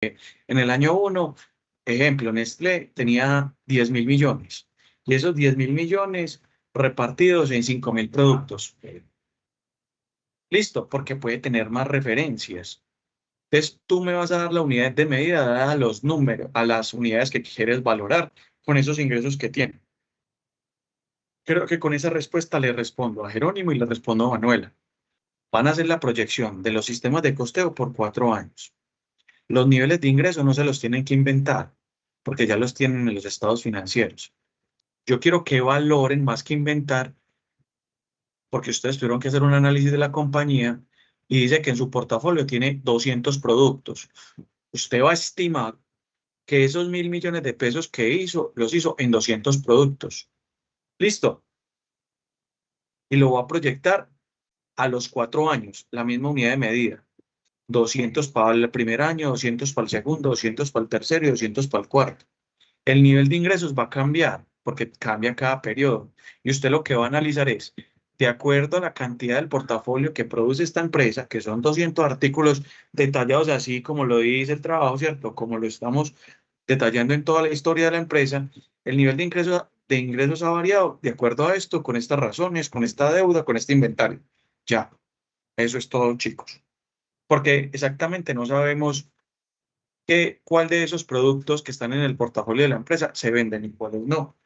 En el año uno, ejemplo, Nestlé tenía 10.000 millones y esos 10.000 millones repartidos en 5.000 productos. Listo, porque puede tener más referencias. Entonces, tú me vas a dar la unidad de medida dada a los números, a las unidades que quieres valorar con esos ingresos que tiene. Creo que con esa respuesta le respondo a Jerónimo y le respondo a Manuela. Van a hacer la proyección de los sistemas de costeo por 4 años. Los niveles de ingreso no se los tienen que inventar, porque ya los tienen en los estados financieros. Yo quiero que valoren más que inventar, porque ustedes tuvieron que hacer un análisis de la compañía y dice que en su portafolio tiene 200 productos. Usted va a estimar que esos 1.000 millones de pesos que hizo, los hizo en 200 productos. ¿Listo? Y lo va a proyectar a los 4 años, la misma unidad de medida. 200 para el primer año, 200 para el segundo, 200 para el tercero y 200 para el cuarto. El nivel de ingresos va a cambiar porque cambia cada periodo. Y usted lo que va a analizar es, de acuerdo a la cantidad del portafolio que produce esta empresa, que son 200 artículos detallados así como lo dice el trabajo, ¿cierto? Como lo estamos detallando en toda la historia de la empresa, el nivel de ingresos ha variado de acuerdo a esto, con estas razones, con esta deuda, con este inventario. Ya, eso es todo, chicos. Porque exactamente no sabemos cuál de esos productos que están en el portafolio de la empresa se venden y cuáles no.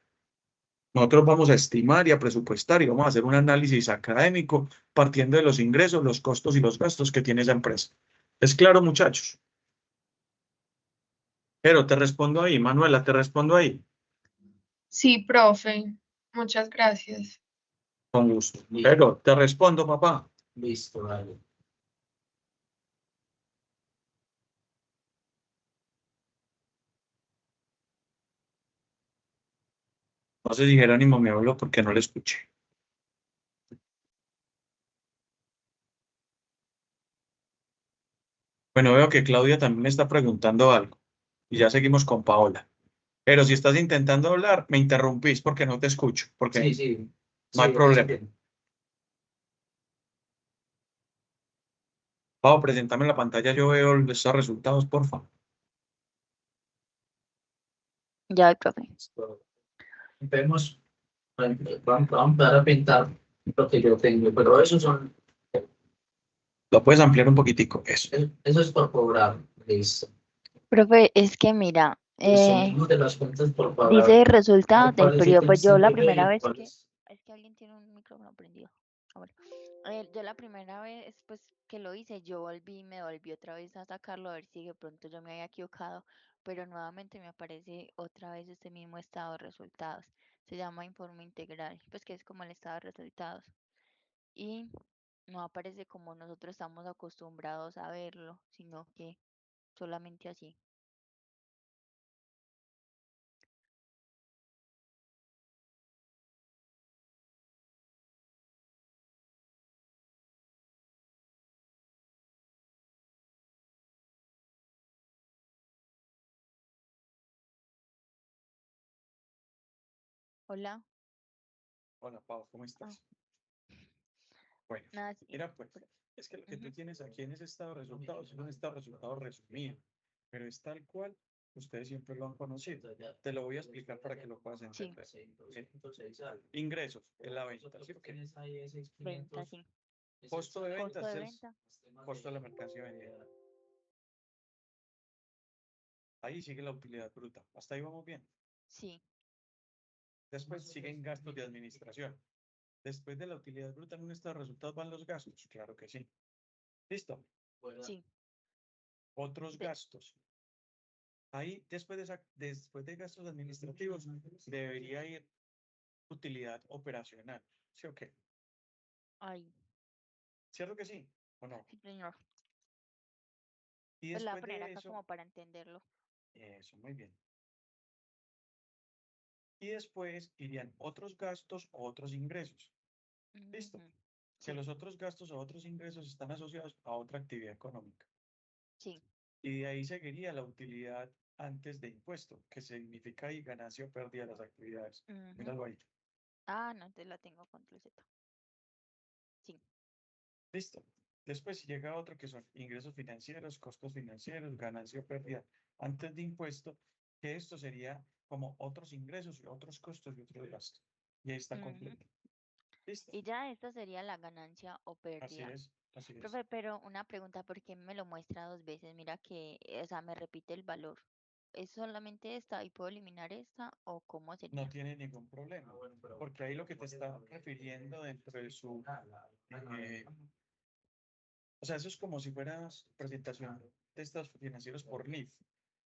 Nosotros vamos a estimar y a presupuestar y vamos a hacer un análisis académico partiendo de los ingresos, los costos y los gastos que tiene esa empresa. ¿Es claro, muchachos? Pero te respondo ahí, Manuela, te respondo ahí. Sí, profe. Muchas gracias. Con gusto. Pero te respondo, papá. Listo, dale. No sé si Jerónimo me habló porque no le escuché. Bueno, veo que Claudia también me está preguntando algo. Y ya seguimos con Paola. Pero si estás intentando hablar, me interrumpís porque no te escucho. Porque Sí, sí, no hay sí, problema. sí. Pau, preséntame la pantalla, yo veo esos resultados, por favor. Ya, profe. Listo. Vemos, vamos a empezar a pintar lo que yo tengo, pero esos son, Lo puedes ampliar un poquitico, eso. eso es por cobrar, listo. Profe, es que mira, Listo, mismo de las cuentas por pagar. dice resultados del ¿Cuáles periodo. Pues ítems yo la tengo yo primera y vez que... cuáles? Es que alguien tiene un micrófono prendido. Ah, bueno. Yo la primera vez pues que lo hice, yo me volví otra vez a sacarlo a ver si de pronto yo me había equivocado, pero nuevamente me aparece otra vez este mismo estado de resultados. Se llama informe integral, pues que es como el estado de resultados. Y no aparece como nosotros estamos acostumbrados a verlo, sino que solamente así. Hola. Hola, Pau, ¿cómo Ah, estás? Bueno, nada, sí. mira, pues, es que lo que tú Ujú. tienes aquí en ese estado de resultados es un estado de resultados resumido, pero es tal cual ustedes siempre lo han conocido. Te lo voy a explicar para que lo puedas Sí, entender. Ingresos en la venta, ¿sí o qué? venta, sí. Costo de Costo ventas de es venta, el costo de la mercancía vendida. Ahí sigue la utilidad bruta. Hasta ahí vamos bien. sí, Después siguen gastos de administración. Después de la utilidad bruta en un estado de resultados van los gastos. Claro que sí. Listo. sí. Otros De, gastos. Ahí, después de gastos administrativos, debería ir utilidad operacional. ¿Sí o qué? ahí, ¿Cierto que sí? ¿O no? sí, señor. Y Pues la voy a después poner de acá eso, como para entenderlo. eso, muy bien. Y después irían otros gastos o otros ingresos. ¿Listo? Ujú. Que Sí, los otros gastos o otros ingresos están asociados a otra actividad económica. sí. Y de ahí seguiría la utilidad antes de impuesto, que significa ahí ganancia o pérdida de las actividades. Ujú. Míralo ahí. Ah, no, entonces la tengo con Z. Sí, Listo. Después si llega otro que son ingresos financieros, costos financieros, ganancia o pérdida antes de impuesto, que esto sería como otros ingresos y otros costos y otros gastos. Y ahí está Ujú. completo. ¿Listo? Y ya esta sería la ganancia o Así pérdida. es, así es. Profe, pero una pregunta, ¿por qué me lo muestra dos veces? Mira que, o sea, me repite el valor. ¿Es solamente esta y puedo eliminar esta o cómo No sería? tiene ningún problema, porque ahí lo que te está refiriendo dentro de su, o sea, eso es como si fuera presentación de estados financieros por NIF.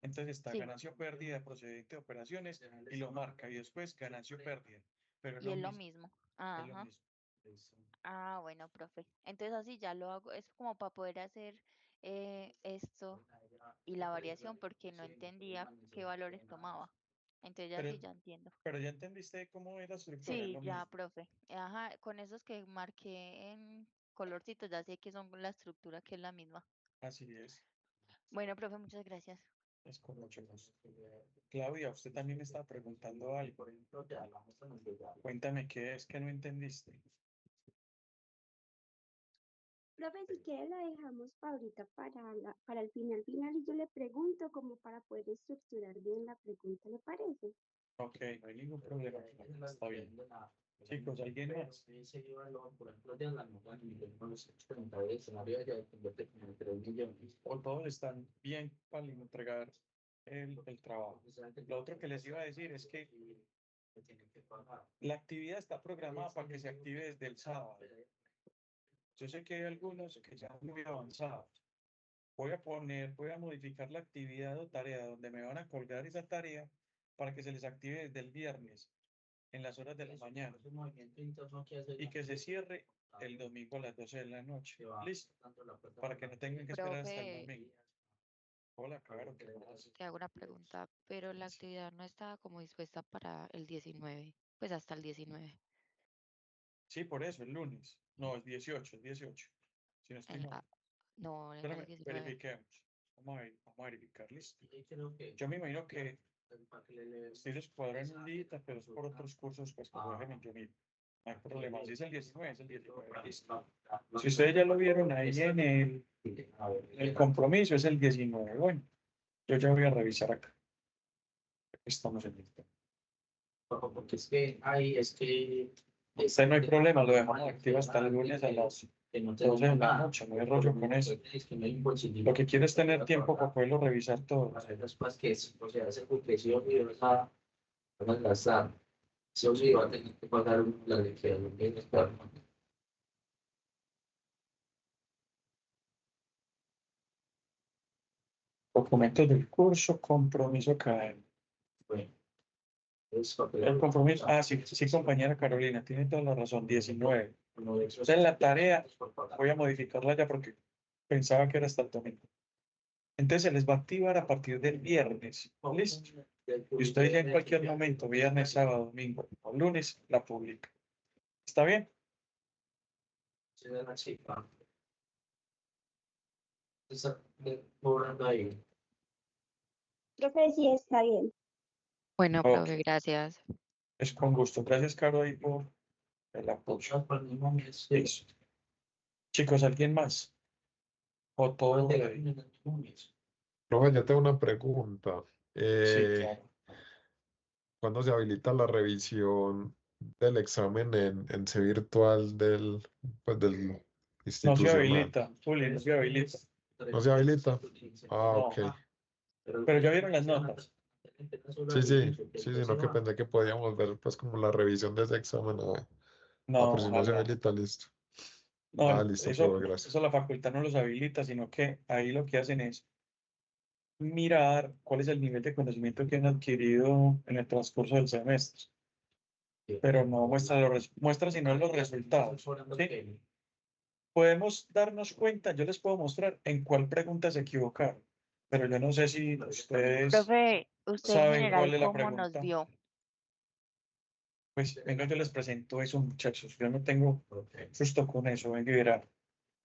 Entonces está Sí, ganancia o pérdida, procedente de operaciones y lo marca y después ganancia o pérdida, pero es y lo es lo mismo, mismo. es lo Ajá. mismo. Ah, bueno, profe. Entonces así ya lo hago. Es como para poder hacer esto y la variación porque no entendía qué valores tomaba. Entonces ya Pero, sí, ya entiendo. pero ya entendiste cómo es la estructura, es Sí, lo ya, mismo. profe. Ajá, con esos que marqué en colorcitos ya sé que son la estructura que es la misma. Así es. Bueno, profe, muchas gracias. Es con mucho gusto. Claudia, usted también me está preguntando algo. Cuéntame qué es que no entendiste. Profe, si quiere la dejamos para ahorita para el final y yo le pregunto como para poder estructurar bien la pregunta, ¿le parece? Ok, no hay ningún problema. Está bien. Chicos, ¿alguien más? O todos están bien para entregar el trabajo. Lo otro que les iba a decir es que la actividad está programada para que se active desde el sábado. Yo sé que hay algunos que ya han muy avanzados. Voy a modificar la actividad o tarea donde me van a colgar esa tarea para que se les active desde el viernes en las horas de la mañana y que se cierre el domingo a las 12 de la noche. Listo. Para que no tengan que esperar hasta el Profe, domingo. Hola, claro, ¿qué más? te hago una pregunta, pero la actividad no estaba como dispuesta para el 19, pues hasta el 19. Sí, por eso, el lunes. No, es 18, es 18. Si no estoy mal. No, era el Espérame, 19. verifiquemos. Vamos a verificar, listo. Yo me imagino que si les cuadran un día, pero es por otros cursos, pues que lo dejen en Unit. No hay problema. Si es el 19, es el 19. Listo. Si ustedes ya lo vieron ahí en el compromiso, es el 19. Bueno, yo ya voy a revisar acá. Estamos en el tema. Porque es que ahí es que Este no hay problema, lo dejamos activo hasta el lunes a las 12 de la noche. No hay rollo con eso. es que no hay un bolsillo. Lo que quiero es tener tiempo para poderlo revisar todo. Para esas cosas que es, o sea, ese presión y vas a gastar. Sí o sí va a tener que pagar la de que lo tienes para. Documentos del curso, compromiso académico. Bueno, es El compromiso, sí, sí, compañera Carolina, tiene toda la razón, 19. uno de esos. Entonces la tarea voy a modificarla ya porque pensaba que era hasta el domingo. Entonces se les va a activar a partir del viernes, ¿listo? Y ustedes ya en cualquier momento, viernes, sábado, domingo o lunes, la publica. ¿Está bien? Se da la chica. Está cobrando ahí. Profe, sí está bien. Bueno, Ok, profe, gracias. es con gusto. Gracias, Caro, ahí por el apoyo. Para el mismo mes. Listo. Chicos, ¿alguien más? ¿O todo? Para el mismo mes. Profe, yo tengo una pregunta. Sí, claro. ¿Cuándo se habilita la revisión del examen en C virtual del No se institucional? habilita, Juli, no se habilita. ¿No se habilita? Ah, No, ok. pero ya vieron las notas. Sí, sino que pensé que podíamos ver pues como la revisión de ese examen. Pero No, si no se ojalá. habilita, listo. No, Listo, profe, eso gracias. la facultad no los habilita, sino que ahí lo que hacen es mirar cuál es el nivel de conocimiento que han adquirido en el transcurso del semestre, pero no muestra muestra sino los resultados. ¿Sí? Podemos darnos cuenta, yo les puedo mostrar en cuál pregunta se equivocaron, pero yo no sé si ustedes Profe, usted en saben cuál general, es la ¿cómo nos pregunta. vio? Pues venga, yo les presento eso, muchachos. Yo no tengo susto con eso, venga y verá.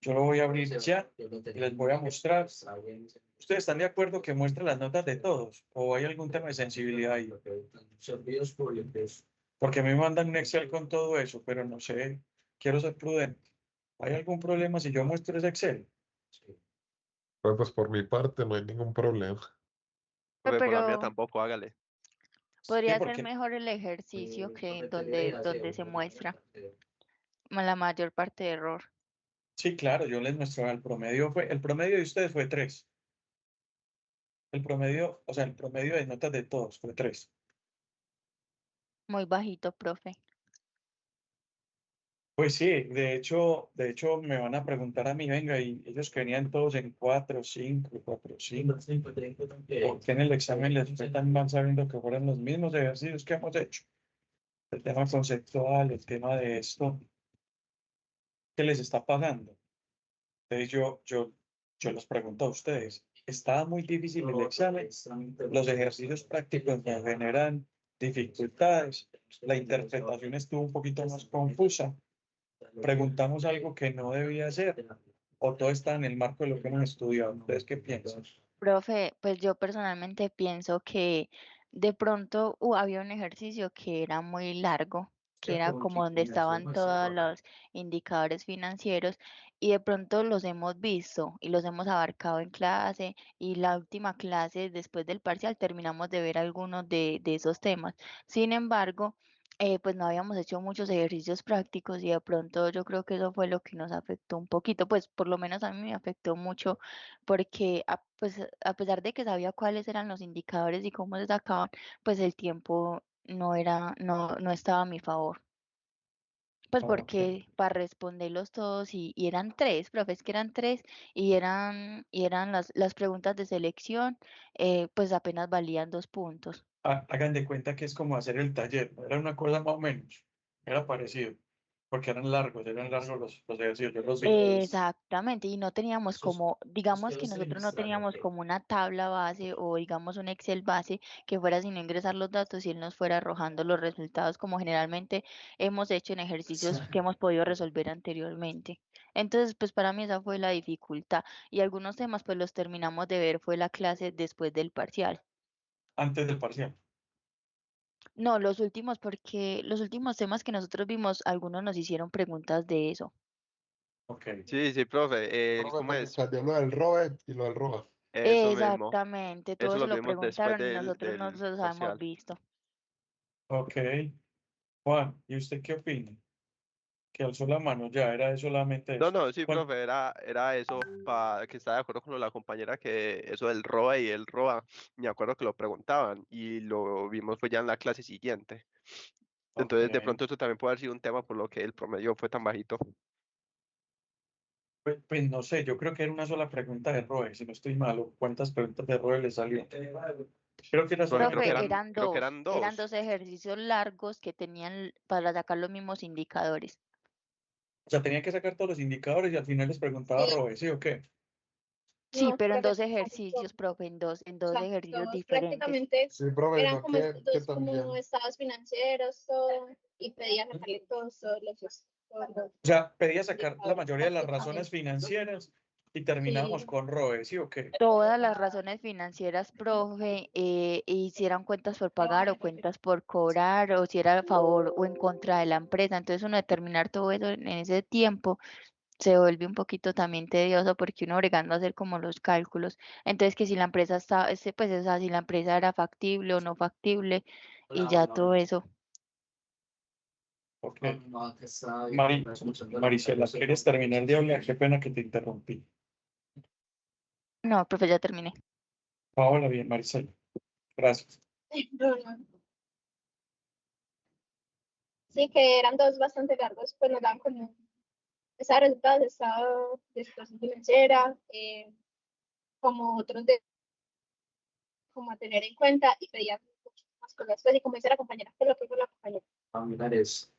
Yo lo voy a abrir ya y les voy a mostrar. ¿Ustedes están de acuerdo que muestre las notas de todos? ¿O hay algún tema de sensibilidad ahí? Servicios públicos. Porque a mí me mandan un Excel con todo eso, pero no sé, quiero ser prudente. ¿Hay algún problema si yo muestro ese Excel? Sí. Pues por mi parte no hay ningún problema. Profe, por la mía Pero tampoco, hágale. Sí, podría ser porque mejor el ejercicio que Profe, donde se una muestra parte. la mayor parte de error. sí, claro, yo les muestro el promedio de ustedes fue 3. El promedio, o sea, el promedio de notas de todos fue 3. Muy bajito, profe. Pues sí, de hecho me van a preguntar a mí, venga, y ellos querían todos en 4, 5, 4, 5. ¿Por qué en el examen les fue tan mal sabiendo que fueron los mismos ejercicios que hemos hecho? El tema conceptual, el tema de esto, ¿qué les está pasando? Entonces yo les pregunto a ustedes, ¿estaba muy difícil el examen? Los ejercicios prácticos me generan dificultades, la interpretación estuvo un poquito más confusa, preguntamos algo que no debía ser, o todo está en el marco de lo que hemos estudiado. ¿Ustedes qué piensan? Profe, pues yo personalmente pienso que de pronto había un ejercicio que era muy largo, que era como donde estaban todos los indicadores financieros y de pronto los hemos visto y los hemos abarcado en clase y la última clase después del parcial terminamos de ver algunos de esos temas. Sin embargo, pues no habíamos hecho muchos ejercicios prácticos y de pronto yo creo que eso fue lo que nos afectó un poquito, pues por lo menos a mí me afectó mucho porque pues, a pesar de que sabía cuáles eran los indicadores y cómo se sacaban, pues el tiempo no estaba a mi favor. Pues Ok. porque para responderlos todos y eran tres, profes, que eran tres y eran las preguntas de selección, pues apenas valían 2 puntos. Hagan de cuenta que es como hacer el taller, ¿no? Era una cosa más o menos, era parecido, porque eran largos los ejercicios, yo los vi. Exactamente, y no teníamos como, digamos que nosotros no teníamos como una tabla base o digamos un Excel base que fuera sino ingresar los datos y él nos fuera arrojando los resultados como generalmente hemos hecho en ejercicios que hemos podido resolver anteriormente. Entonces, pues para mí esa fue la dificultad y algunos temas pues los terminamos de ver fue la clase después del parcial. Antes del parcial. No, los últimos porque los últimos temas que nosotros vimos, algunos nos hicieron preguntas de eso. Ok. Sí, sí, profe. Profe, ¿Cómo porque es? cambió lo del ROE y lo del ROA. Eso mismo. Exactamente, todo Eso eso lo lo vimos después preguntaron y nosotros no del los habíamos parcial. visto. Ok. Juan, ¿y usted qué opina? Que alzó la mano, ya era solamente No, eso. no, sí, Bueno, profe, era eso, para que estaba de acuerdo con la compañera que eso del ROA y el ROA, me acuerdo que lo preguntaban y lo vimos fue ya en la clase siguiente. ok. Entonces, de pronto eso también puede haber sido un tema por lo que el promedio fue tan bajito. Pues no sé, yo creo que era una sola pregunta de ROE, si no estoy malo. ¿Cuántas preguntas de ROE le salió? Creo que era Profe, solamente una. creo que eran Eran dos. dos ejercicios largos que tenían para sacar los mismos indicadores. O sea, tenía que sacar todos los indicadores y al final les preguntaba Sí, ROE, ¿sí o qué? Sí, no, pero en dos profe, sacamos ejercicios, todos, profe, en dos ejercicios todos, diferentes. prácticamente Sí, profe, eran sino como que dos como también, estados financieros, todo, y pedían sacarle todos los O sea, pedía sacar la indicadores mayoría de las razones prácticamente. financieras y terminábamos Sí, con ROE, ¿sí o qué? Todas las razones financieras, profe, y si eran cuentas por pagar o cuentas por cobrar, o si era a favor o en contra de la empresa. Entonces uno determinar todo eso en ese tiempo se vuelve un poquito también tedioso porque uno bregando a hacer como los cálculos. Entonces que si la empresa está, pues o sea, si la empresa era factible o no factible y ya todo eso. Ok. No, acá está Mari, escuchando la Marisela, conversación. ¿quieres terminar de hablar? Qué pena que te interrumpí. No, profe, ya terminé. Paola, bien, Marisela. Gracias. no, no. Sí, que eran dos bastante largos, pues nos daban como esa resultados de estado de situación financiera, como otros de como a tener en cuenta y pedían muchas más cosas. Pues, y como dice la compañera, que lo que dijo la compañera. Familiares.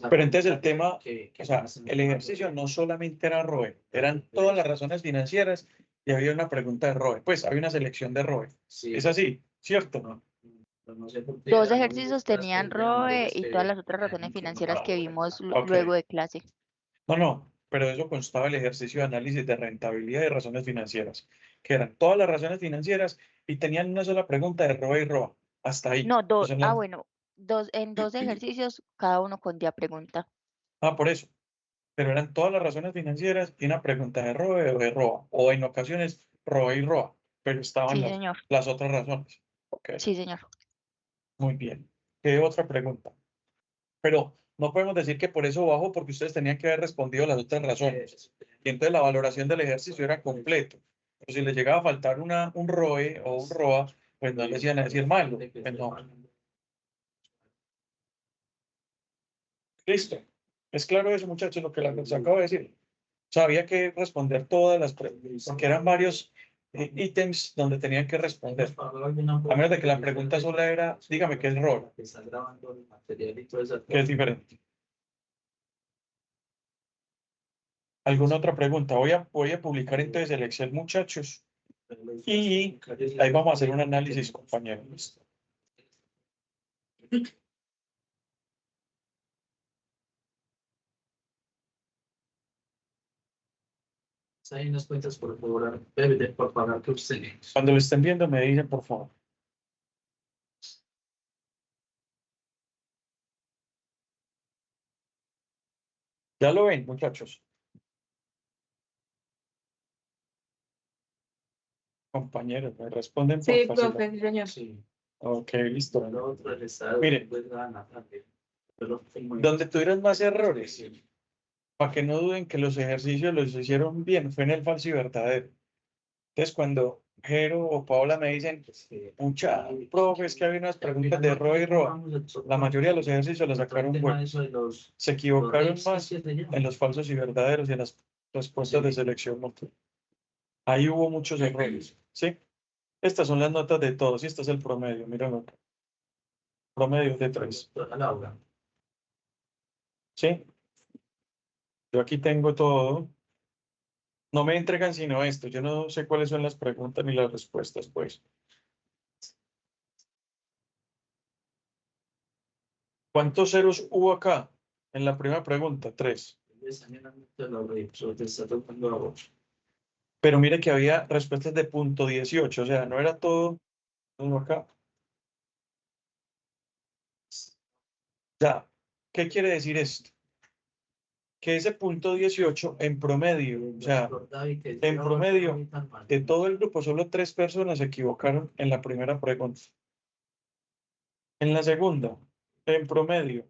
Pero entonces el tema, o sea, el ejercicio no solamente era ROE, eran todas las razones financieras y había una pregunta de ROE. Pues había una selección de ROE. Sí, Es así, ¿cierto? no sé por qué Dos eran muy ejercicios las tenían que eran ROE mayores y todas las otras que razones eran que no financieras que vimos Ok. luego de clase. No, pero eso constaba el ejercicio de análisis de rentabilidad y razones financieras, que eran todas las razones financieras y tenían una sola pregunta de ROE y ROA. Hasta ahí. No, Eso no. bueno, en dos ejercicios, cada uno con día pregunta. Por eso. pero eran todas las razones financieras y una pregunta de ROE o de ROA, o en ocasiones ROE y ROA, pero estaban Sí, señor. las otras razones. Ok, Sí, señor. muy bien. ¿Qué otra pregunta? Pero no podemos decir que por eso bajó, porque ustedes tenían que haber respondido las otras razones. Y entonces la valoración del ejercicio era completo. Pero si les llegaba a faltar un ROE o un ROA, pues no les iban a decir malo. Pues no. Listo. ¿Es claro eso, muchachos, lo que les acabo de decir? Sabía que responder todas las preguntas, porque eran varios ítems donde tenían que responder. A menos de que la pregunta sola era, dígame qué es ROE, que es diferente. ¿Alguna otra pregunta? Voy a publicar entonces el Excel, muchachos. Y ahí vamos a hacer un análisis, compañeros. Hay unas cuentas por cobrar, por pagar que usted. Cuando lo estén viendo, me dicen, por favor. Ya lo ven, muchachos. Compañeros, me responden Sí, por fácil. profe, sí, señor. Sí. Ok, listo. Miren, Miren, donde tuvieron más errores, para que no duden que los ejercicios los hicieron bien, fue en el falso y verdadero. Entonces, cuando Jero o Paola me dicen, pucha, profe, es que había unas preguntas de ROE y ROA, la mayoría de los ejercicios los sacaron buenos. Se equivocaron más en los falsos y verdaderos y en las respuestas de selección múltiple. Ahí hubo muchos errores, ¿sí? Estas son las notas de todos y este es el promedio, míralo acá. Promedio de 3. ¿Sí? Yo aquí tengo todo. No me entregan sino esto. Yo no sé cuáles son las preguntas ni las respuestas, pues. ¿Cuántos ceros hubo acá? En la primera pregunta, 3. Pero mire que había respuestas de punto 18, o sea, no era todo acá. Ya, ¿qué quiere decir esto? Que ese punto 18 en promedio, o sea, en promedio de todo el grupo, solo 3 personas se equivocaron en la primera pregunta. En la segunda, en promedio,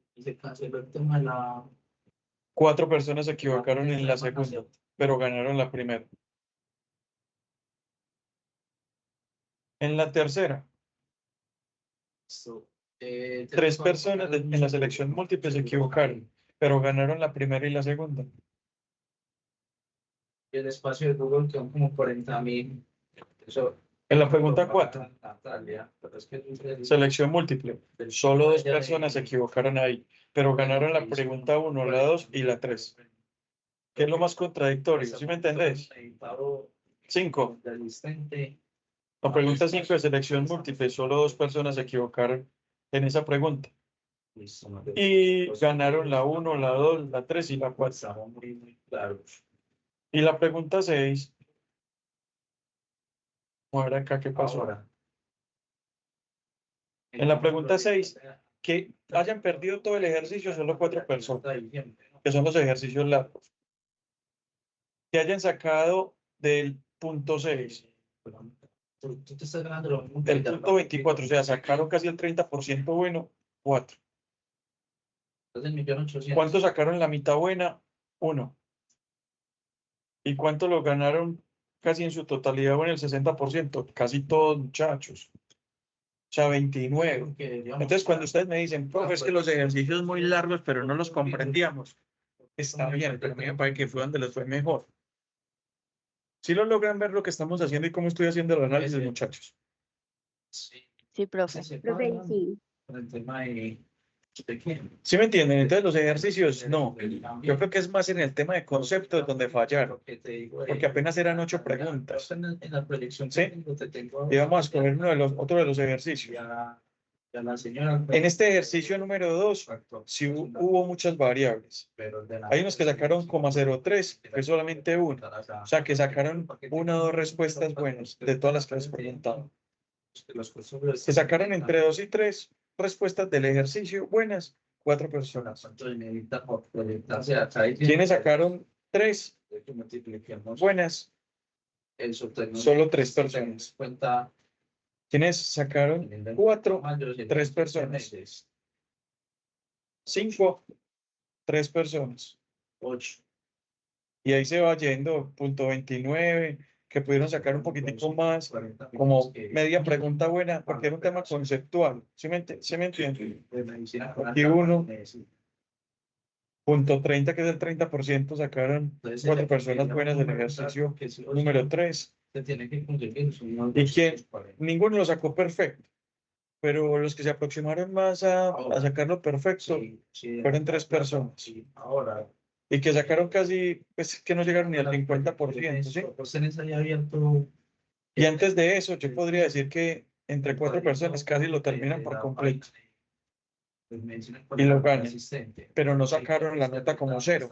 4 personas se equivocaron en la segunda, pero ganaron la primera. En la tercera, 3 personas en la selección múltiple se equivocaron, pero ganaron la primera y la segunda. Y el espacio de Google quedó como 40.000. En la pregunta 4, selección múltiple, solo 2 personas se equivocaron ahí, pero ganaron la pregunta 1, la 2 y la 3. ¿Qué es lo más contradictorio? ¿Sí me entendés? 5. La pregunta 5 de selección múltiple, solo 2 personas se equivocaron en esa pregunta. Y ganaron la 1, la 2, la 3 y la 4. Y la pregunta 6. Vamos a ver acá qué pasó. En la pregunta 6, que hayan perdido todo el ejercicio solo 4 personas, que son los ejercicios largos. Que hayan sacado del punto 6. Del punto 24, o sea, sacaron casi el 30% bueno, 4. ¿Cuánto sacaron la mitad buena? 1. ¿Y cuánto lo ganaron casi en su totalidad o en el 60%? Casi todos, muchachos. O sea, 29. Entonces, cuando ustedes me dicen, profe, es que los ejercicios muy largos, pero no los comprendíamos. Está bien, pero a mí me parece que fue donde les fue mejor. ¿Sí lo logran ver lo que estamos haciendo y cómo estoy haciendo el análisis, muchachos? Sí, profe. Profe, sí. ¿Sí me entienden? Entonces los ejercicios, no. Yo creo que es más en el tema de conceptos donde fallaron. Porque apenas eran 8 preguntas. ¿Sí? Y vamos a escoger otro de los ejercicios. En este ejercicio número 2, sí hubo muchas variables. Hay unos que sacaron 0,03, que es solamente uno. O sea, que sacaron 1 o 2 respuestas buenas de todas las que les preguntaban. Que sacaron entre 2 y 3 respuestas del ejercicio buenas, 4 personas. ¿Cuánto necesita por proyectarse acá? ¿Quiénes sacaron 3 Que multipliquemos buenas? el subtenido. Solo 3 personas. Cuenta ¿Quiénes sacaron 4? 3 personas. 5, 3 personas. 8. Y ahí se va yendo, punto 29, que pudieron sacar un poquitico más, como media pregunta buena, porque era un tema conceptual. ¿Sí me entiende? Aquí uno, punto 30, que es el 30%, sacaron 4 personas buenas del ejercicio número 3. Se tiene que conseguir. Y que ninguno lo sacó perfecto, pero los que se aproximaron más a sacarlo perfecto fueron 3 personas. Ahora. Y que sacaron casi, pues que no llegaron ni al 50%, ¿sí? Vos tenés ahí abierto. Y antes de eso, yo podría decir que entre 4 personas casi lo terminan por completo y lo ganan, pero no sacaron la nota como 0.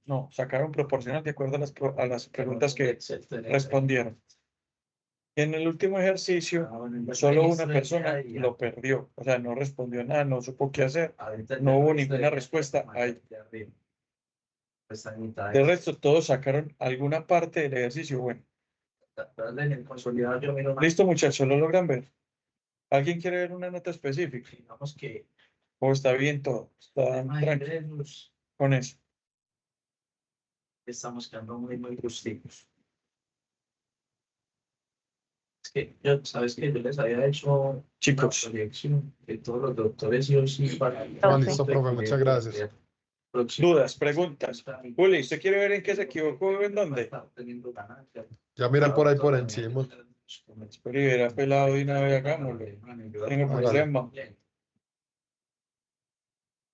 No, sacaron proporcional de acuerdo a las preguntas que respondieron. Y en el último ejercicio, solo una persona lo perdió, o sea, no respondió nada, no supo qué hacer, no hubo ninguna respuesta ahí. De resto, todos sacaron alguna parte del ejercicio. Bueno, listo, muchachos, ¿lo logran ver? ¿Alguien quiere ver una nota específica? Digamos que ¿O está bien todo? ¿Está tranquilo con eso? estamos quedando muy justicos. Es que yo, sabes que yo les había hecho Chicos, una proyección que todos los doctores sí o sí para Ah, listo, profe, muchas gracias. dudas, preguntas. Juli, ¿usted quiere ver en qué se equivocó o en dónde? Ya mira por ahí por encima. Espera y verá pelado de una vez, hagámoslo. Tengo Hágale. problema.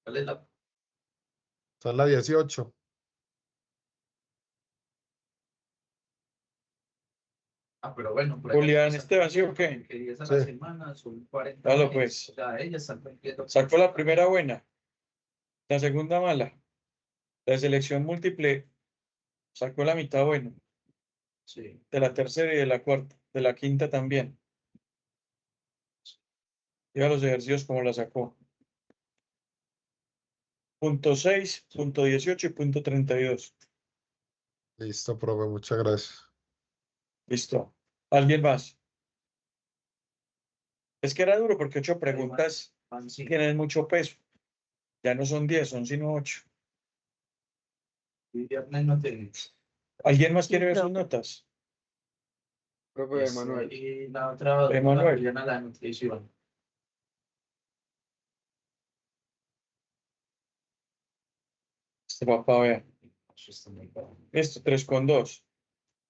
¿Cuál es la? Son las 18. Pero bueno, por ahí Julián Esteban, ¿sí o qué? que 10 a Sí. la semana son 40 Dale, meses. pues. O sea, ella está cumpliendo. Sacó la primera buena, la segunda mala. La selección múltiple sacó la mitad buena, Sí. de la tercera y de la cuarta, de la quinta también. Y a los ejercicios como la sacó. Punto 6, punto 18 y punto 32. Listo, profe, muchas gracias. Listo. ¿Alguien más? Es que era duro porque 8 preguntas tienen mucho peso. Ya no son 10, son sino 8. Y viernes no tenés. ¿Alguien más quiere Sí, ver sus profe. notas? Profe Manuel. Y la otra, Emanuel. Juliana, la nutrición. Este papá, vea. Eso está muy bueno. Esto, 3,2.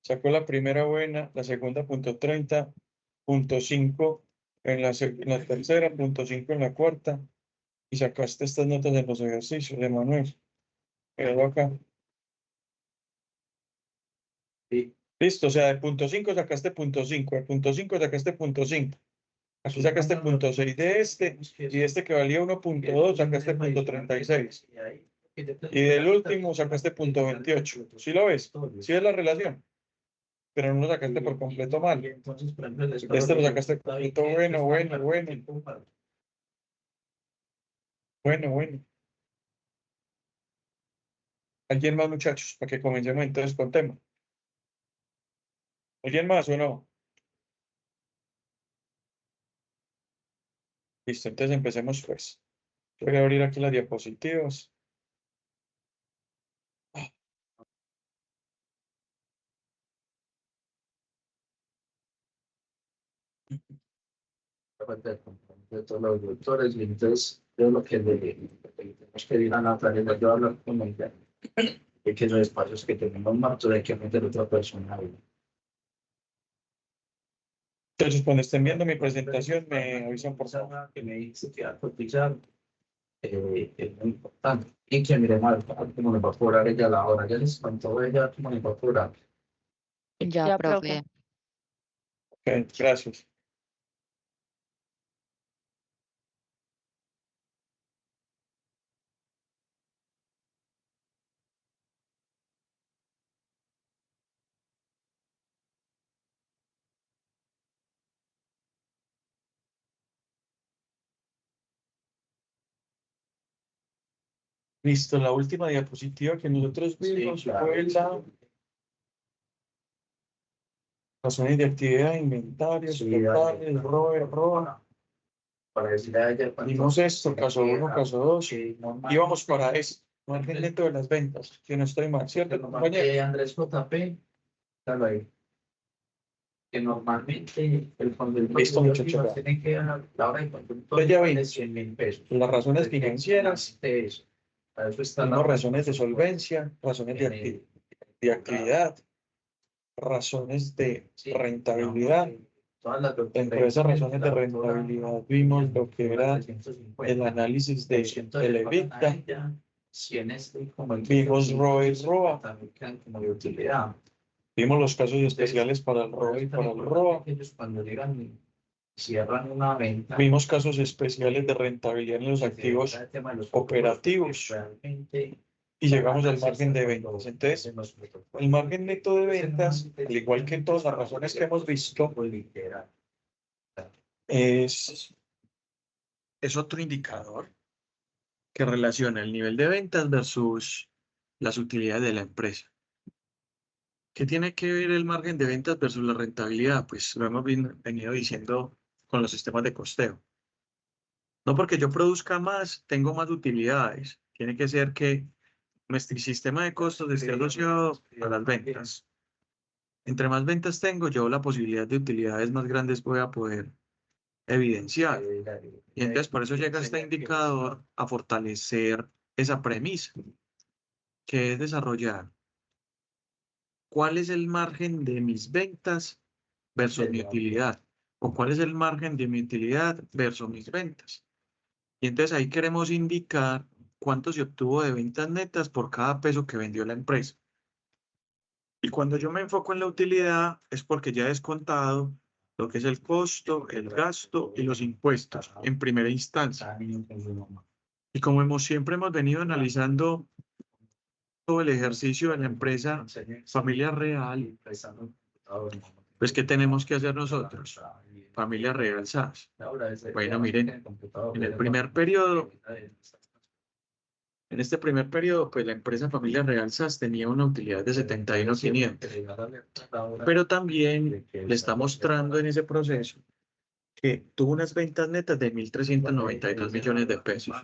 Sacó la primera buena, la segunda punto 30, punto 5 en la tercera, punto 5 en la cuarta. Y sacaste estas notas de los ejercicios de Manuel. Pero acá. Sí. Listo, o sea, de punto 5 sacaste punto 5, de punto 5 sacaste punto 5. Aquí sacaste punto 6 de este, y de este que valía 1,2 sacaste punto 36. Y del último sacaste punto 28. ¿Sí lo ves? ¿Sí es la relación? Pero no lo sacaste por completo mal. Entonces, por ejemplo, Este lo sacaste completo bueno. ¿Alguien más, muchachos? Para que comencemos entonces con tema. ¿Alguien más o no? Listo, entonces empecemos pues. Voy a abrir aquí las diapositivas. de todos los doctores, y entonces yo lo que le tenemos que ir a Natalia, yo hablar con ella, de que los espacios que tenemos muertos hay que meter otra persona ahí. Entonces, cuando estén viendo mi presentación, me avisan por favor. Que me dice que a cotizar es muy importante. Y que miremos cómo nos va a cobrar ella la hora. Ya les contó ella cómo nos va a cobrar. Ya, Ya, profe. profe. Ok, gracias. Listo, la última diapositiva que nosotros vimos fue la razones de actividad, inventarios, totales, ROE. Para decirle a ella cuánto Vimos esto, caso 1, llega, caso 2. que Íbamos para esto, margen neto de las ventas, que no estoy mal, ¿cierto, compañero? Andrés JP, claro ahí. Que normalmente el fondo del Listo, muchachos. tiene que dar la hora de control Entonces ya de vimos 100.000 pesos. las razones financieras, De eso. Para eso está vimos la razones de solvencia, razones de actividad, razones de rentabilidad. Dentro de esas razones de rentabilidad vimos lo que era el análisis del EBITDA, vimos ROE y ROA, también quedan como de utilidad. vimos los casos especiales para el ROE y para el ROA, Ellos cuando llegan y cierran una venta, vimos casos especiales de rentabilidad en los activos el tema de los operativos realmente y llegamos al margen de ventas. Entonces, el margen neto de ventas, al igual que en todas las razones que hemos visto, es otro indicador que relaciona el nivel de ventas versus las utilidades de la empresa. ¿Qué tiene que ver el margen de ventas versus la rentabilidad? Pues lo hemos venido diciendo con los sistemas de costeo. No porque yo produzca más, tengo más utilidades. Tiene que ser que nuestro sistema de costos esté asociado a las ventas. Entre más ventas tengo, yo la posibilidad de utilidades más grandes voy a poder evidenciar. Y entonces por eso llega este indicador a fortalecer esa premisa, que es desarrollar cuál es el margen de mis ventas versus mi utilidad, o cuál es el margen de mi utilidad versus mis ventas. Y entonces ahí queremos indicar cuánto se obtuvo de ventas netas por cada peso que vendió la empresa. Y cuando yo me enfoco en la utilidad es porque ya he descontado lo que es el costo, el gasto y los impuestos en primera instancia. Y como siempre hemos venido analizando todo el ejercicio de la empresa Familia Real, pues ¿qué tenemos que hacer nosotros? Familia Real SAS. Bueno, miren, en el primer periodo, en este primer periodo, pues la empresa Familia Real SAS tenía una utilidad de 71.500. Pero también le está mostrando en ese proceso que tuvo unas ventas netas de 1.392 millones de pesos.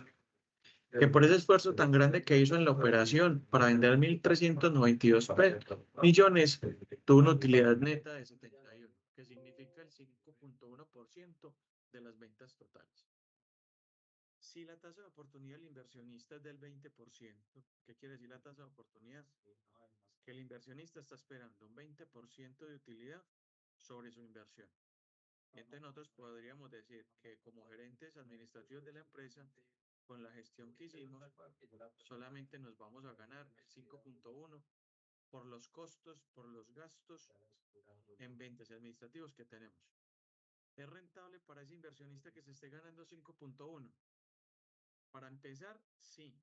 Que por ese esfuerzo tan grande que hizo en la operación para vender 1.392 millones, tuvo una utilidad neta de 71, que significa el 5.1% de las ventas totales. Si la tasa de oportunidad del inversionista es del 20%, ¿qué quiere decir la tasa de oportunidad? Que el inversionista está esperando un 20% de utilidad sobre su inversión. Y entonces nosotros podríamos decir que como gerentes administrativos de la empresa, con la gestión que hicimos, solamente nos vamos a ganar el 5.1 por los costos, por los gastos en ventas administrativos que tenemos. ¿Es rentable para ese inversionista que se esté ganando 5.1? Para empezar, sí.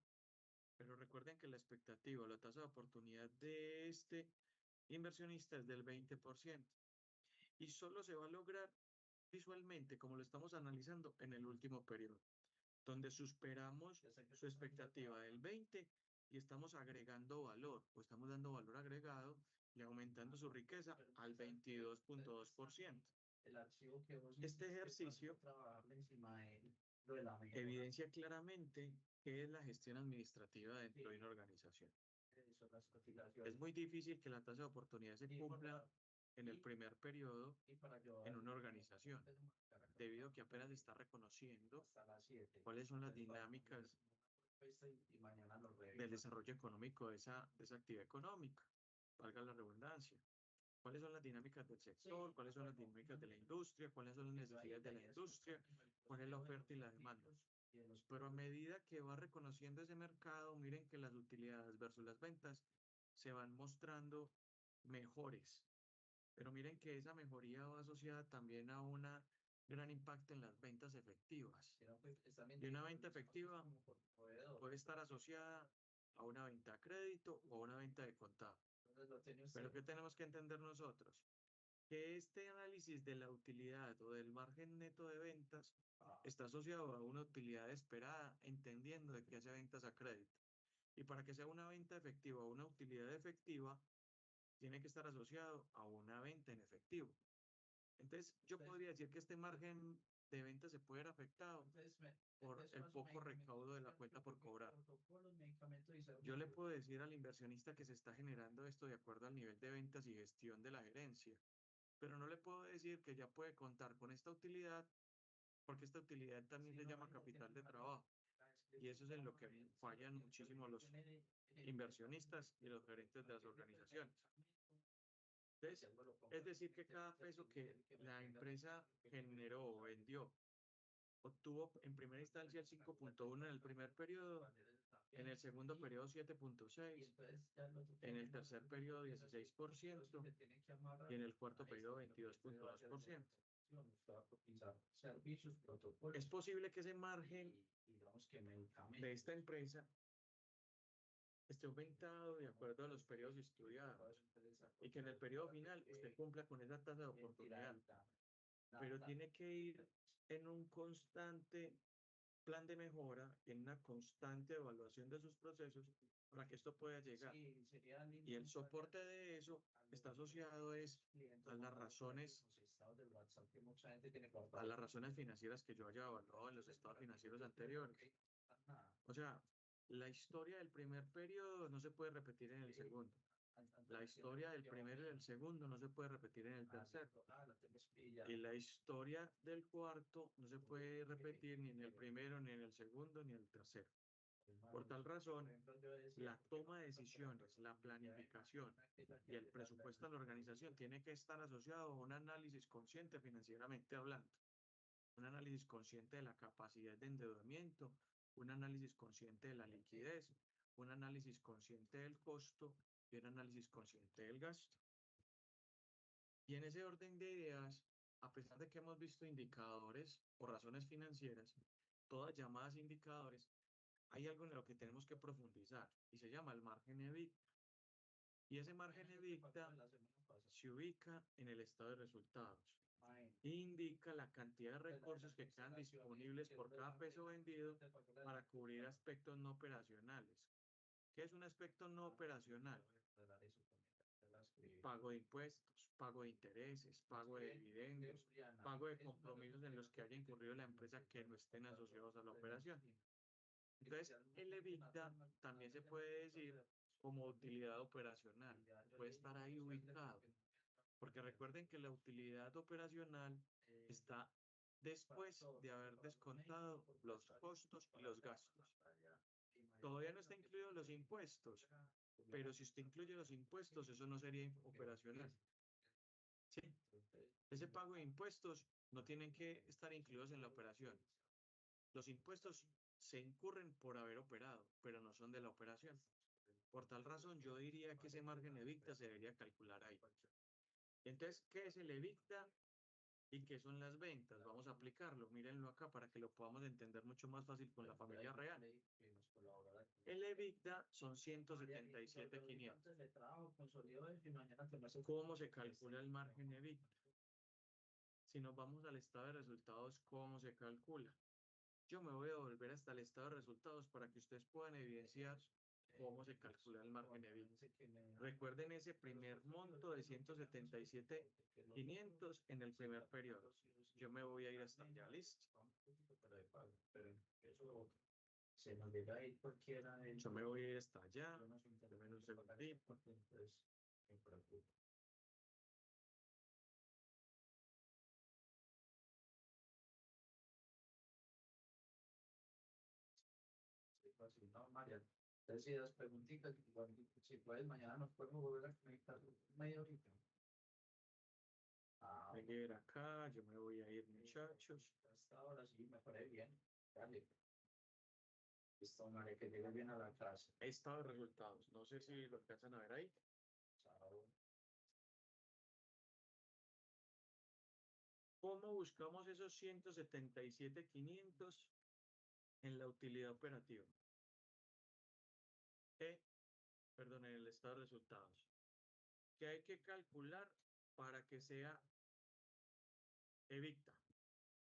Pero recuerden que la expectativa, la tasa de oportunidad de este inversionista es del 20%. Y solo se va a lograr visualmente, como lo estamos analizando, en el último periodo, donde superamos su expectativa del 20 y estamos agregando valor, o estamos dando valor agregado y aumentando su riqueza al 22.2%. Este ejercicio evidencia claramente qué es la gestión administrativa dentro de una organización. Es muy difícil que la tasa de oportunidad se cumpla en el primer periodo en una organización, debido a que apenas está reconociendo cuáles son las dinámicas del desarrollo económico de esa actividad económica, valga la redundancia. ¿Cuáles son las dinámicas del sector? ¿Cuáles son las dinámicas de la industria? ¿Cuáles son las necesidades de la industria? ¿Cuál es la oferta y la demanda? Pero a medida que va reconociendo ese mercado, miren que las utilidades versus las ventas se van mostrando mejores. Pero miren que esa mejoría va asociada también a un gran impacto en las ventas efectivas. Y una venta efectiva puede estar asociada a una venta a crédito o a una venta de contado. Pero ¿qué tenemos que entender nosotros? Que este análisis de la utilidad o del margen neto de ventas está asociado a una utilidad esperada, entendiendo de que hace ventas a crédito. Y para que sea una venta efectiva o una utilidad efectiva, tiene que estar asociado a una venta en efectivo. Entonces, yo podría decir que este margen de venta se puede ver afectado por el poco recaudo de la cuenta por cobrar. Yo le puedo decir al inversionista que se está generando esto de acuerdo al nivel de ventas y gestión de la gerencia, pero no le puedo decir que ya puede contar con esta utilidad, porque esta utilidad también se llama capital de trabajo. Y eso es en lo que fallan muchísimo los inversionistas y los gerentes de las organizaciones. Entonces, es decir, que cada peso que la empresa generó o vendió, obtuvo en primera instancia el 5.1 en el primer periodo, en el segundo periodo 7.6, en el tercer periodo 16% y en el cuarto periodo 22.2%. Es posible que ese margen de esta empresa esté aumentado de acuerdo a los periodos estudiados y que en el periodo final usted cumpla con esa tasa de oportunidad, pero tiene que ir en un constante plan de mejora, en una constante evaluación de sus procesos para que esto pueda llegar. Y el soporte de eso está asociado a las razones financieras que yo haya evaluado en los estados financieros anteriores. O sea, la historia del primer periodo no se puede repetir en el segundo. La historia del primero y del segundo no se puede repetir en el tercero. Y la historia del cuarto no se puede repetir ni en el primero, ni en el segundo, ni en el tercero. Por tal razón, la toma de decisiones, la planificación y el presupuesto de la organización tiene que estar asociado a un análisis consciente financieramente hablando. Un análisis consciente de la capacidad de endeudamiento, un análisis consciente de la liquidez, un análisis consciente del costo y un análisis consciente del gasto. Y en ese orden de ideas, a pesar de que hemos visto indicadores por razones financieras, todas llamadas indicadores, hay algo en lo que tenemos que profundizar y se llama el margen EBITDA. Y ese margen EBITDA se ubica en el estado de resultados e indica la cantidad de recursos que quedan disponibles por cada peso vendido para cubrir aspectos no operacionales. ¿Qué es un aspecto no operacional? Pago de impuestos, pago de intereses, pago de dividendos, pago de compromisos en los que haya incurrido la empresa que no estén asociados a la operación. Entonces, el EBITDA también se puede decir como utilidad operacional, puede estar ahí ubicado, porque recuerden que la utilidad operacional está después de haber descontado los costos y los gastos. Todavía no está incluido los impuestos, pero si usted incluye los impuestos, eso no sería operacional. Sí, ese pago de impuestos no tienen que estar incluidos en la operación. Los impuestos se incurren por haber operado, pero no son de la operación. Por tal razón, yo diría que ese margen EBITDA se debería calcular ahí. Entonces, ¿qué es el EBITDA y qué son las ventas? Vamos a aplicarlo. Mírenlo acá para que lo podamos entender mucho más fácil con la familia real. El EBITDA son 177.500. ¿Cómo se calcula el margen EBITDA? Si nos vamos al estado de resultados, ¿cómo se calcula? Yo me voy a volver hasta el estado de resultados para que ustedes puedan evidenciar cómo se calcula el margen EBITDA. Recuerden ese primer monto de 177.500 en el primer periodo. Yo me voy a ir hasta allá, ¿listo? Yo me voy a ir hasta allá. Deme un segundito. No, María, decidas preguntitas, si puedes, mañana nos podemos volver a conectar media horita. Voy a ir acá, yo me voy a ir, muchachos. Hasta ahora sí, me parece bien. Dale. Listo, María, que llegue bien a la clase. Estado de resultados. No sé si lo alcanzan a ver ahí. Chao. ¿Cómo buscamos esos 177.500 en la utilidad operativa? Perdón, en el estado de resultados. ¿Qué hay que calcular para que sea EBITDA?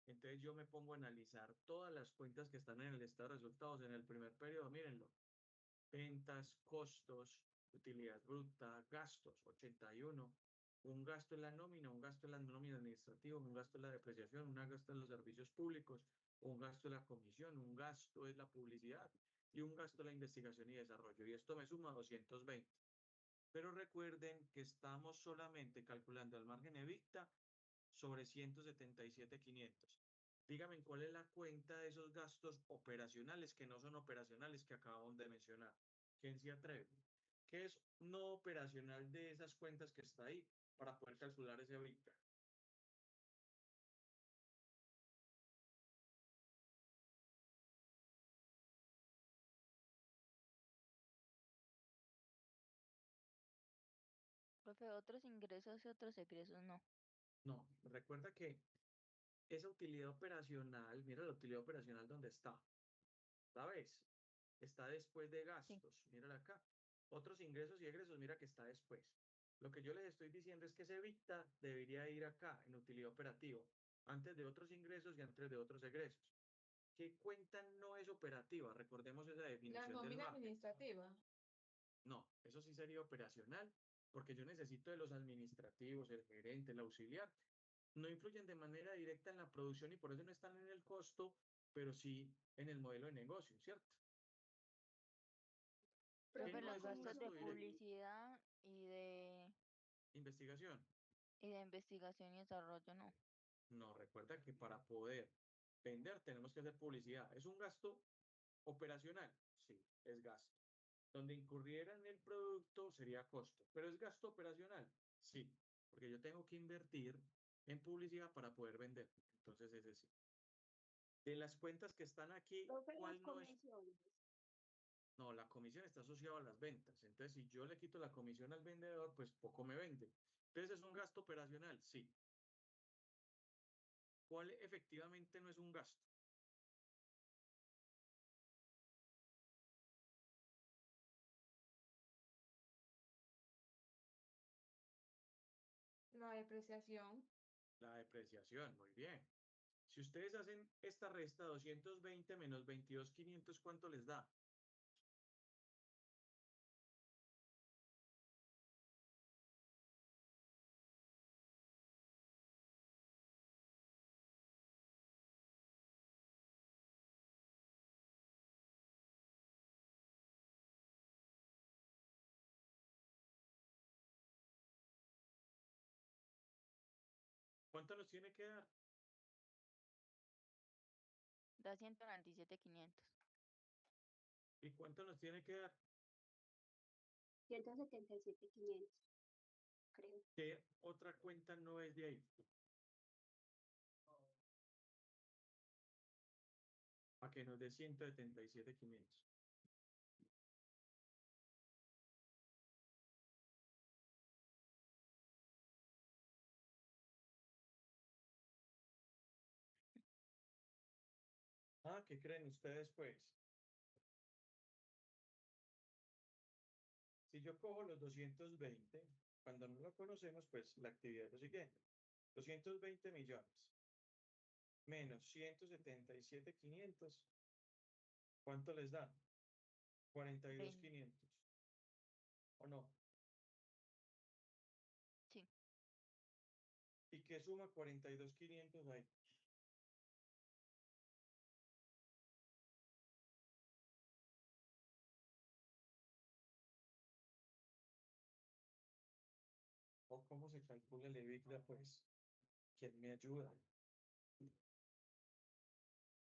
Entonces yo me pongo a analizar todas las cuentas que están en el estado de resultados en el primer periodo. Mírenlo. ventas, costos, utilidad bruta, gastos, 81. Un gasto en la nómina, un gasto en la nómina administrativa, un gasto en la depreciación, un gasto en los servicios públicos, un gasto en la comisión, un gasto en la publicidad y un gasto en la investigación y desarrollo. Y esto me suma 220. Pero recuerden que estamos solamente calculando el margen EBITDA sobre 177.500. Dígame cuál es la cuenta de esos gastos operacionales que no son operacionales que acabamos de mencionar. ¿Quién se atreve? ¿Qué es no operacional de esas cuentas que está ahí para poder calcular ese EBITDA? Profe, otros ingresos y otros egresos no. No, recuerda que esa utilidad operacional, mira la utilidad operacional dónde está. ¿La ves? Está después de Sí. gastos. Mírala acá. Otros ingresos y egresos, mira que está después. Lo que yo les estoy diciendo es que ese EBITDA debería ir acá en utilidad operativa, antes de otros ingresos y antes de otros egresos. ¿Qué cuenta no es operativa? Recordemos esa La definición del nómina margen. administrativa. No, eso sí sería operacional, porque yo necesito de los administrativos, el gerente, el auxiliar. No influyen de manera directa en la producción y por eso no están en el costo, pero sí en el modelo de negocio, ¿cierto? ¿Qué Profe, no La los es un gastos de gasto comisión, directo? publicidad Investigación. y de investigación y desarrollo no. No, recuerda que para poder vender tenemos que hacer publicidad. ¿Es un gasto operacional? Sí, es gasto. Donde incurriera en el producto sería costo, pero ¿es gasto operacional? Sí, porque yo tengo que invertir en publicidad para poder vender. Entonces, ese sí. De las cuentas que están aquí, profe, las ¿cuál no es? comisiones. No, la comisión está asociada a las ventas. Entonces, si yo le quito la comisión al vendedor, pues poco me vende. Entonces, ¿es un gasto operacional? Sí. ¿Cuál efectivamente no es un gasto? La depreciación. La depreciación, muy bien. Si ustedes hacen esta resta, 220 menos 22.500, ¿cuánto les da? ¿Cuánto nos tiene que dar? Da 197.500. ¿Y cuánto nos tiene que dar? 177.500, creo. ¿Qué otra cuenta no es de ahí? A que nos dé 177.500. Ah, ¿qué creen ustedes, pues? Si yo cojo los 220, cuando no lo conocemos, pues la actividad es lo siguiente. 220 millones menos 177.500. ¿Cuánto les da? 20. 42.500. ¿O no? Sí. ¿Y qué suma 42.500 ahí? ¿O cómo se calcula el EBITDA? Pues, ¿quién me ayuda?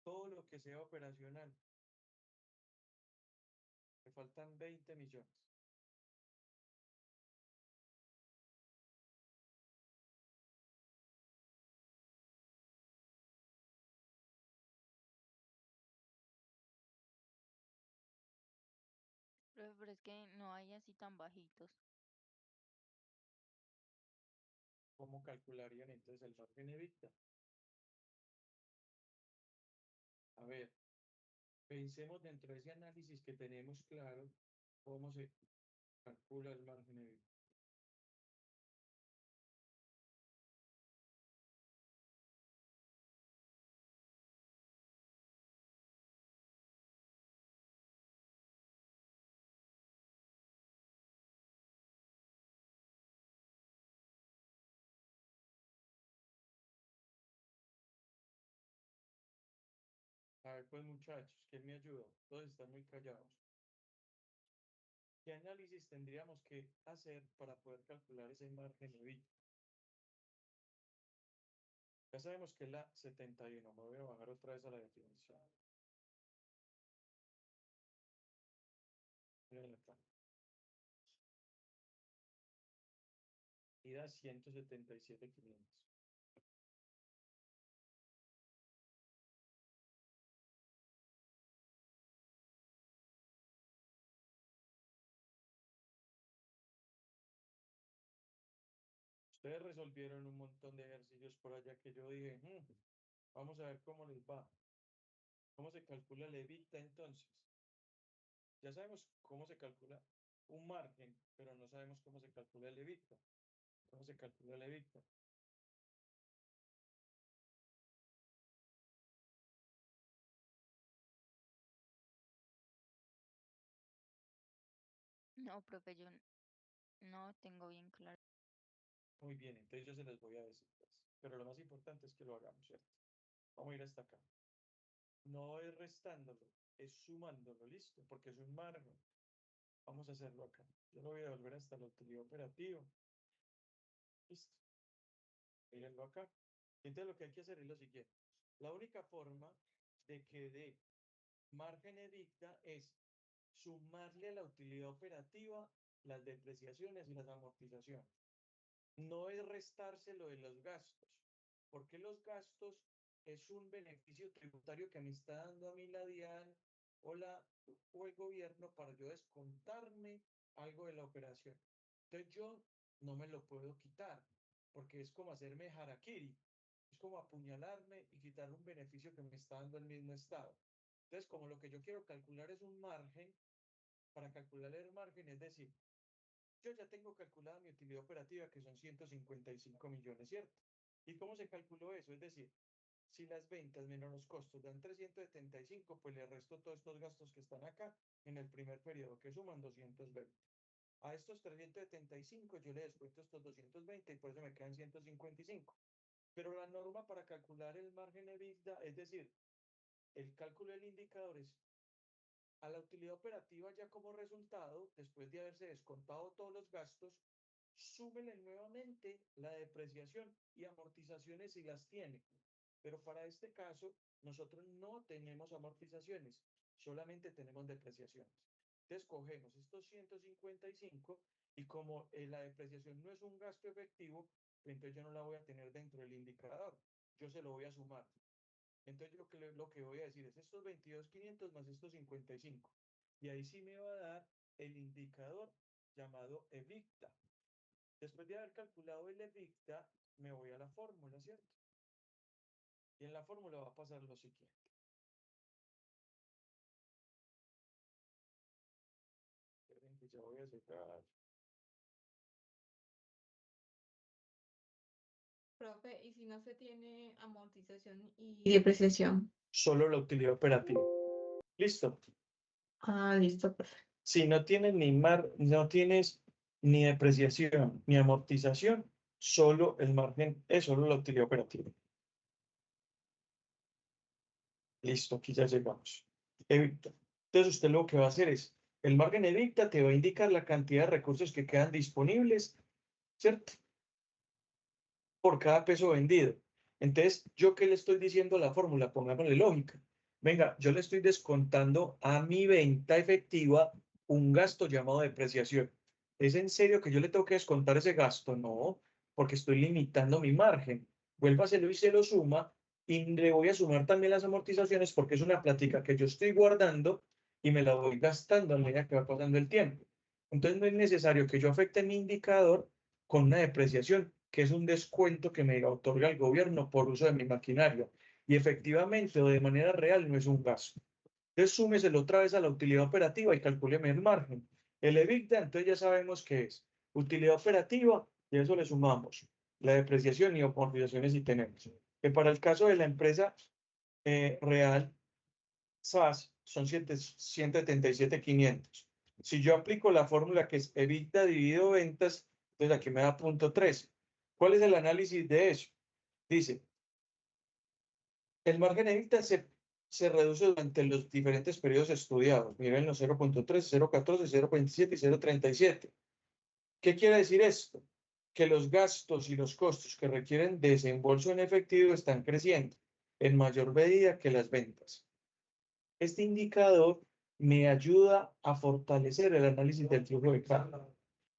Todo lo que sea operacional. Me faltan 20 millones. Profe, pero es que no hay así tan bajitos. ¿Cómo calcularían entonces el margen EBITDA? A ver, pensemos dentro de ese análisis que tenemos claro cómo se calcula el margen EBITDA. ver, pues muchachos, ¿quién me ayuda? Todos están muy callados. ¿Qué análisis tendríamos que hacer para poder calcular ese margen EBITDA? Ya sabemos que es la 71. Me voy a bajar otra vez a la definición. Miren acá. Y da 177.500. Ustedes resolvieron un montón de ejercicios por allá que yo dije, vamos a ver cómo les va. ¿Cómo se calcula el EBITDA entonces? Ya sabemos cómo se calcula un margen, pero no sabemos cómo se calcula el EBITDA. ¿Cómo se calcula el EBITDA? No, profe, yo no tengo bien claro. Muy bien, entonces yo se les voy a decir, pues. Pero lo más importante es que lo hagamos, ¿cierto? Vamos a ir hasta acá. No es restándolo, es sumándolo, ¿listo? Porque es un margen. Vamos a hacerlo acá. Yo lo voy a volver hasta la utilidad operativa. Listo. Mírenlo acá. Entonces lo que hay que hacer es lo siguiente. La única forma de que dé margen EBITDA es sumarle a la utilidad operativa las depreciaciones y las amortizaciones. No es restárselo de los gastos, porque los gastos es un beneficio tributario que me está dando a mí la DIAN o el gobierno para yo descontarme algo de la operación. Entonces yo no me lo puedo quitar, porque es como hacerme harakiri, es como apuñalarme y quitar un beneficio que me está dando el mismo Estado. Entonces, como lo que yo quiero calcular es un margen, para calcular el margen, es decir, yo ya tengo calculada mi utilidad operativa, que son 155 millones, ¿cierto? ¿Y cómo se calculó eso? Es decir, si las ventas menos los costos dan 375, pues le resto todos estos gastos que están acá en el primer periodo, que suman 220. A estos 375 yo le descuento estos 220 y por eso me quedan 155. Pero la norma para calcular el margen EBITDA, es decir, el cálculo del indicador es a la utilidad operativa ya como resultado, después de haberse descontado todos los gastos, súmele nuevamente la depreciación y amortizaciones si las tiene. Pero para este caso, nosotros no tenemos amortizaciones, solamente tenemos depreciaciones. Entonces cogemos estos 155 y como la depreciación no es un gasto efectivo, entonces yo no la voy a tener dentro del indicador, yo se lo voy a sumar. Entonces lo que voy a decir es estos 22.500 más estos 55. Y ahí sí me va a dar el indicador llamado EBITDA. Después de haber calculado el EBITDA, me voy a la fórmula, ¿cierto? Y en la fórmula va a pasar lo siguiente. Esperen que ya voy a sacar. Profe, ¿y si no se tiene amortización y depreciación? Solo la utilidad operativa. ¿Listo? Ah, listo, profe. Si no tienes no tienes ni depreciación ni amortización, solo el margen es solo la utilidad operativa. Listo, aquí ya llegamos. EBITDA. Entonces usted lo que va a hacer es, el margen EBITDA te va a indicar la cantidad de recursos que quedan disponibles, ¿cierto? Por cada peso vendido. Entonces, ¿yo qué le estoy diciendo a la fórmula? Pongámosle lógica. Venga, yo le estoy descontando a mi venta efectiva un gasto llamado depreciación. ¿Es en serio que yo le tengo que descontar ese gasto? No, porque estoy limitando mi margen. Vuélvaselo y se lo suma y le voy a sumar también las amortizaciones porque es una plática que yo estoy guardando y me la voy gastando a medida que va pasando el tiempo. Entonces no es necesario que yo afecte mi indicador con una depreciación, que es un descuento que me otorga el gobierno por uso de mi maquinaria. Y efectivamente o de manera real no es un gasto. Entonces súmeselo otra vez a la utilidad operativa y calcúleme el margen. El EBITDA, entonces ya sabemos qué es. Utilidad operativa, y a eso le sumamos la depreciación y amortizaciones si tenemos. Que para el caso de la empresa real, SAS, son 177.500. Si yo aplico la fórmula que es EBITDA dividido ventas, entonces aquí me da 0.13. ¿Cuál es el análisis de eso? Dice, el margen EBITDA se se reduce durante los diferentes periodos estudiados. Miren los 0.3, 0.14, 0.27 y 0.37. ¿Qué quiere decir esto? Que los gastos y los costos que requieren desembolso en efectivo están creciendo en mayor medida que las ventas. Este indicador me ayuda a fortalecer el análisis del flujo de caja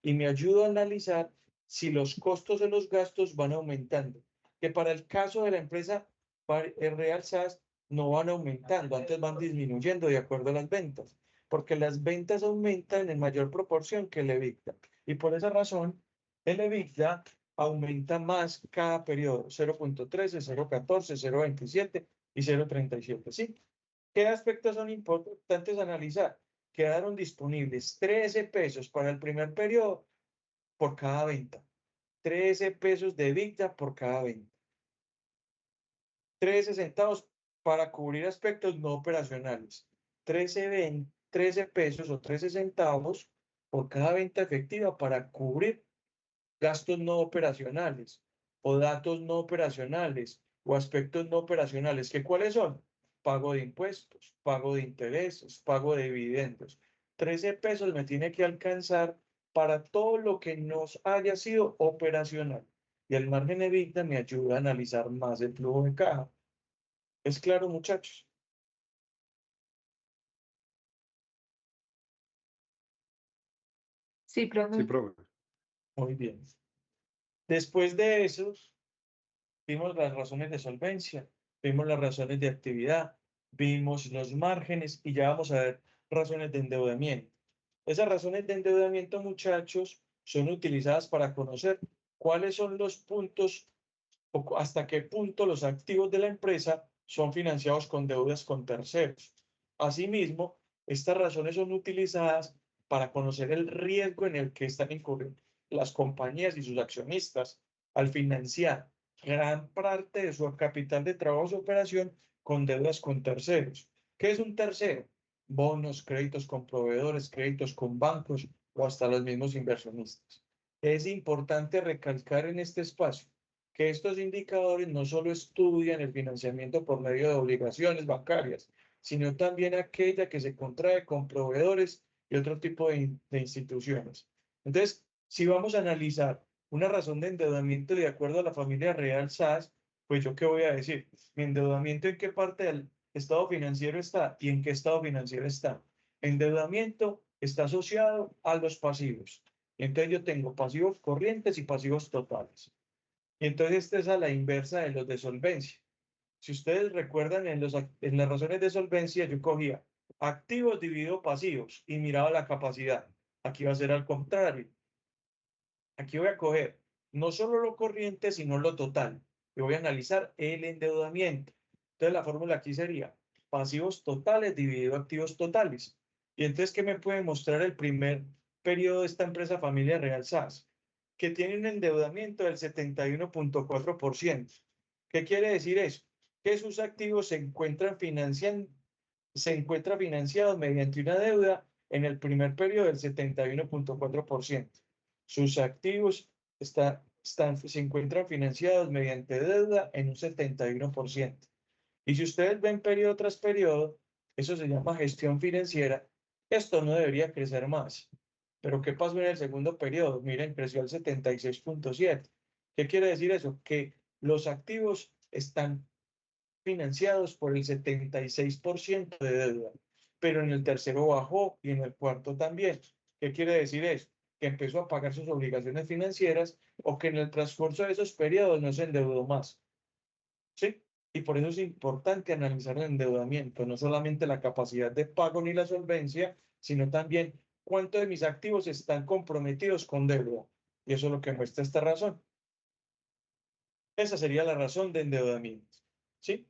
y me ayuda a analizar si los costos de los gastos van aumentando, que para el caso de la empresa Real SAS no van aumentando, antes van disminuyendo de acuerdo a las ventas, porque las ventas aumentan en mayor proporción que el EBITDA. Y por esa razón, el EBITDA aumenta más cada periodo, 0.13, 0.14, 0.27 y 0.37, ¿sí? ¿Qué aspectos son importantes analizar? Quedaron disponibles 13 pesos para el primer periodo por cada venta. 13 pesos de EBITDA por cada venta. 13 centavos para cubrir aspectos no operacionales. 13 pesos o 13 centavos por cada venta efectiva para cubrir gastos no operacionales o datos no operacionales o aspectos no operacionales. ¿Qué cuáles son? Pago de impuestos, pago de intereses, pago de dividendos. 13 pesos me tiene que alcanzar para todo lo que nos haya sido operacional. Y el margen EBITDA me ayuda a analizar más el flujo de caja. ¿Es claro, muchachos? Sí, profe. Sí, profe. Muy bien. Después de eso, vimos las razones de solvencia, vimos las razones de actividad, vimos los márgenes y ya vamos a ver razones de endeudamiento. Esas razones de endeudamiento, muchachos, son utilizadas para conocer cuáles son los puntos o hasta qué punto los activos de la empresa son financiados con deudas con terceros. Asimismo, estas razones son utilizadas para conocer el riesgo en el que están incurriendo las compañías y sus accionistas al financiar gran parte de su capital de trabajo o operación con deudas con terceros. ¿Qué es un tercero? Bonos, créditos con proveedores, créditos con bancos o hasta los mismos inversionistas. Es importante recalcar en este espacio que estos indicadores no solo estudian el financiamiento por medio de obligaciones bancarias, sino también aquella que se contrae con proveedores y otro tipo de instituciones. Entonces, si vamos a analizar una razón de endeudamiento de acuerdo a la familia Real SAS, pues yo qué voy a decir, mi endeudamiento en qué parte del estado financiero está y en qué estado financiero está. Endeudamiento está asociado a los pasivos. Entonces yo tengo pasivos corrientes y pasivos totales. Y entonces esta es a la inversa de los de solvencia. Si ustedes recuerdan en las razones de solvencia, yo cogía activos dividido pasivos y miraba la capacidad. Aquí va a ser al contrario. Aquí voy a coger no solo lo corriente, sino lo total. Y voy a analizar el endeudamiento. Entonces la fórmula aquí sería pasivos totales dividido activos totales. Y entonces, ¿qué me puede mostrar el primer periodo de esta empresa familia Real SAS? Que tiene un endeudamiento del 71.4%. ¿Qué quiere decir eso? Que sus activos se encuentran financiados mediante una deuda en el primer periodo del 71.4%. Sus activos se encuentran financiados mediante deuda en un 71%. Y si ustedes ven periodo tras periodo, eso se llama gestión financiera. Esto no debería crecer más. Pero ¿qué pasó en el segundo periodo? Miren, creció al 76.7. ¿Qué quiere decir eso? Que los activos están financiados por el 76% de deuda, pero en el tercero bajó y en el cuarto también. ¿Qué quiere decir eso? Que empezó a pagar sus obligaciones financieras o que en el transcurso de esos periodos no se endeudó más. ¿Sí? Y por eso es importante analizar el endeudamiento, no solamente la capacidad de pago ni la solvencia, sino también cuánto de mis activos están comprometidos con deuda. Y eso es lo que muestra esta razón. Esa sería la razón de endeudamiento. ¿Sí?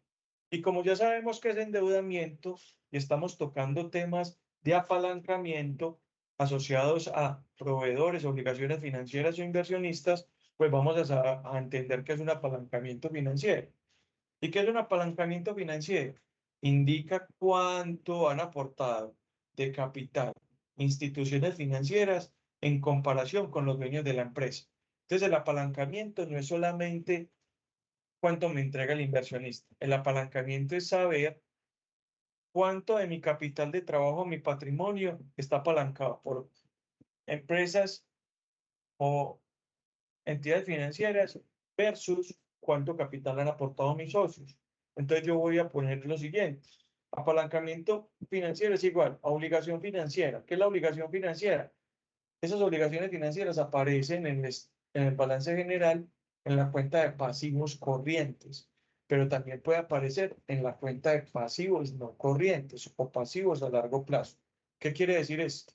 Y como ya sabemos que es endeudamiento y estamos tocando temas de apalancamiento asociados a proveedores, obligaciones financieras o inversionistas, pues vamos a entender qué es un apalancamiento financiero. ¿Y qué es un apalancamiento financiero? Indica cuánto han aportado de capital instituciones financieras en comparación con los dueños de la empresa. Entonces, el apalancamiento no es solamente cuánto me entrega el inversionista. El apalancamiento es saber ¿Cuánto de mi capital de trabajo, mi patrimonio, está apalancado por empresas o entidades financieras versus cuánto capital han aportado mis socios? Entonces yo voy a poner lo siguiente. Apalancamiento financiero es igual a obligación financiera. ¿Qué es la obligación financiera? Esas obligaciones financieras aparecen en el balance general en la cuenta de pasivos corrientes, pero también puede aparecer en la cuenta de pasivos no corrientes o pasivos a largo plazo. ¿Qué quiere decir esto?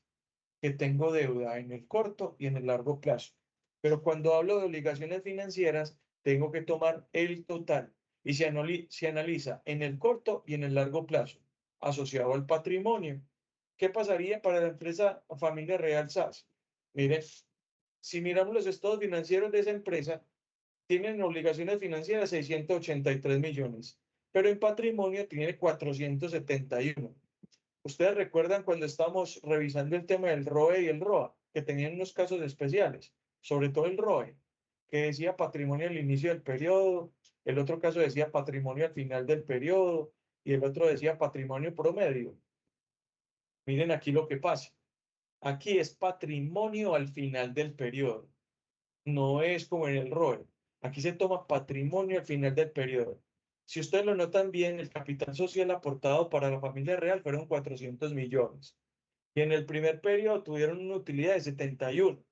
Que tengo deuda en el corto y en el largo plazo. Pero cuando hablo de obligaciones financieras, tengo que tomar el total y se analiza en el corto y en el largo plazo, asociado al patrimonio. ¿Qué pasaría para la empresa Familia Real SAS? Miren, si miramos los estados financieros de esa empresa, tienen obligaciones financieras 683 millones, pero en patrimonio tiene 471. Ustedes recuerdan cuando estábamos revisando el tema del ROE y el ROA, que tenían unos casos especiales, sobre todo el ROE, que decía patrimonio al inicio del periodo, el otro caso decía patrimonio al final del periodo y el otro decía patrimonio promedio. Miren aquí lo que pasa. Aquí es patrimonio al final del periodo. No es como en el ROE. Aquí se toma patrimonio al final del periodo. Si ustedes lo notan bien, el capital social aportado para la familia real fueron 400 millones. Y en el primer periodo tuvieron una utilidad de 71.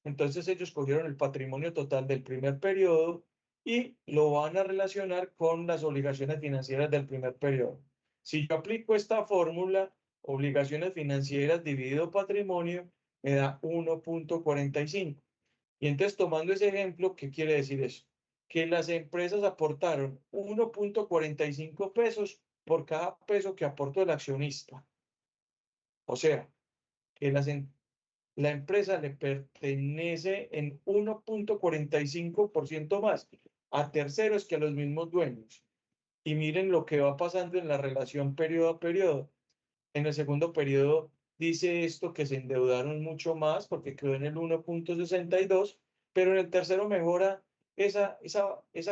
Entonces ellos cogieron el patrimonio total del primer periodo y lo van a relacionar con las obligaciones financieras del primer periodo. Si yo aplico esta fórmula, obligaciones financieras dividido patrimonio, me da 1.45. Y entonces, tomando ese ejemplo, ¿qué quiere decir eso? Que las empresas aportaron 1.45 pesos por cada peso que aportó el accionista. O sea, que la empresa le pertenece en 1.45% más a terceros que a los mismos dueños. Y miren lo que va pasando en la relación periodo a periodo. En el segundo periodo dice esto que se endeudaron mucho más porque quedó en el 1.62, pero en el tercero mejora esa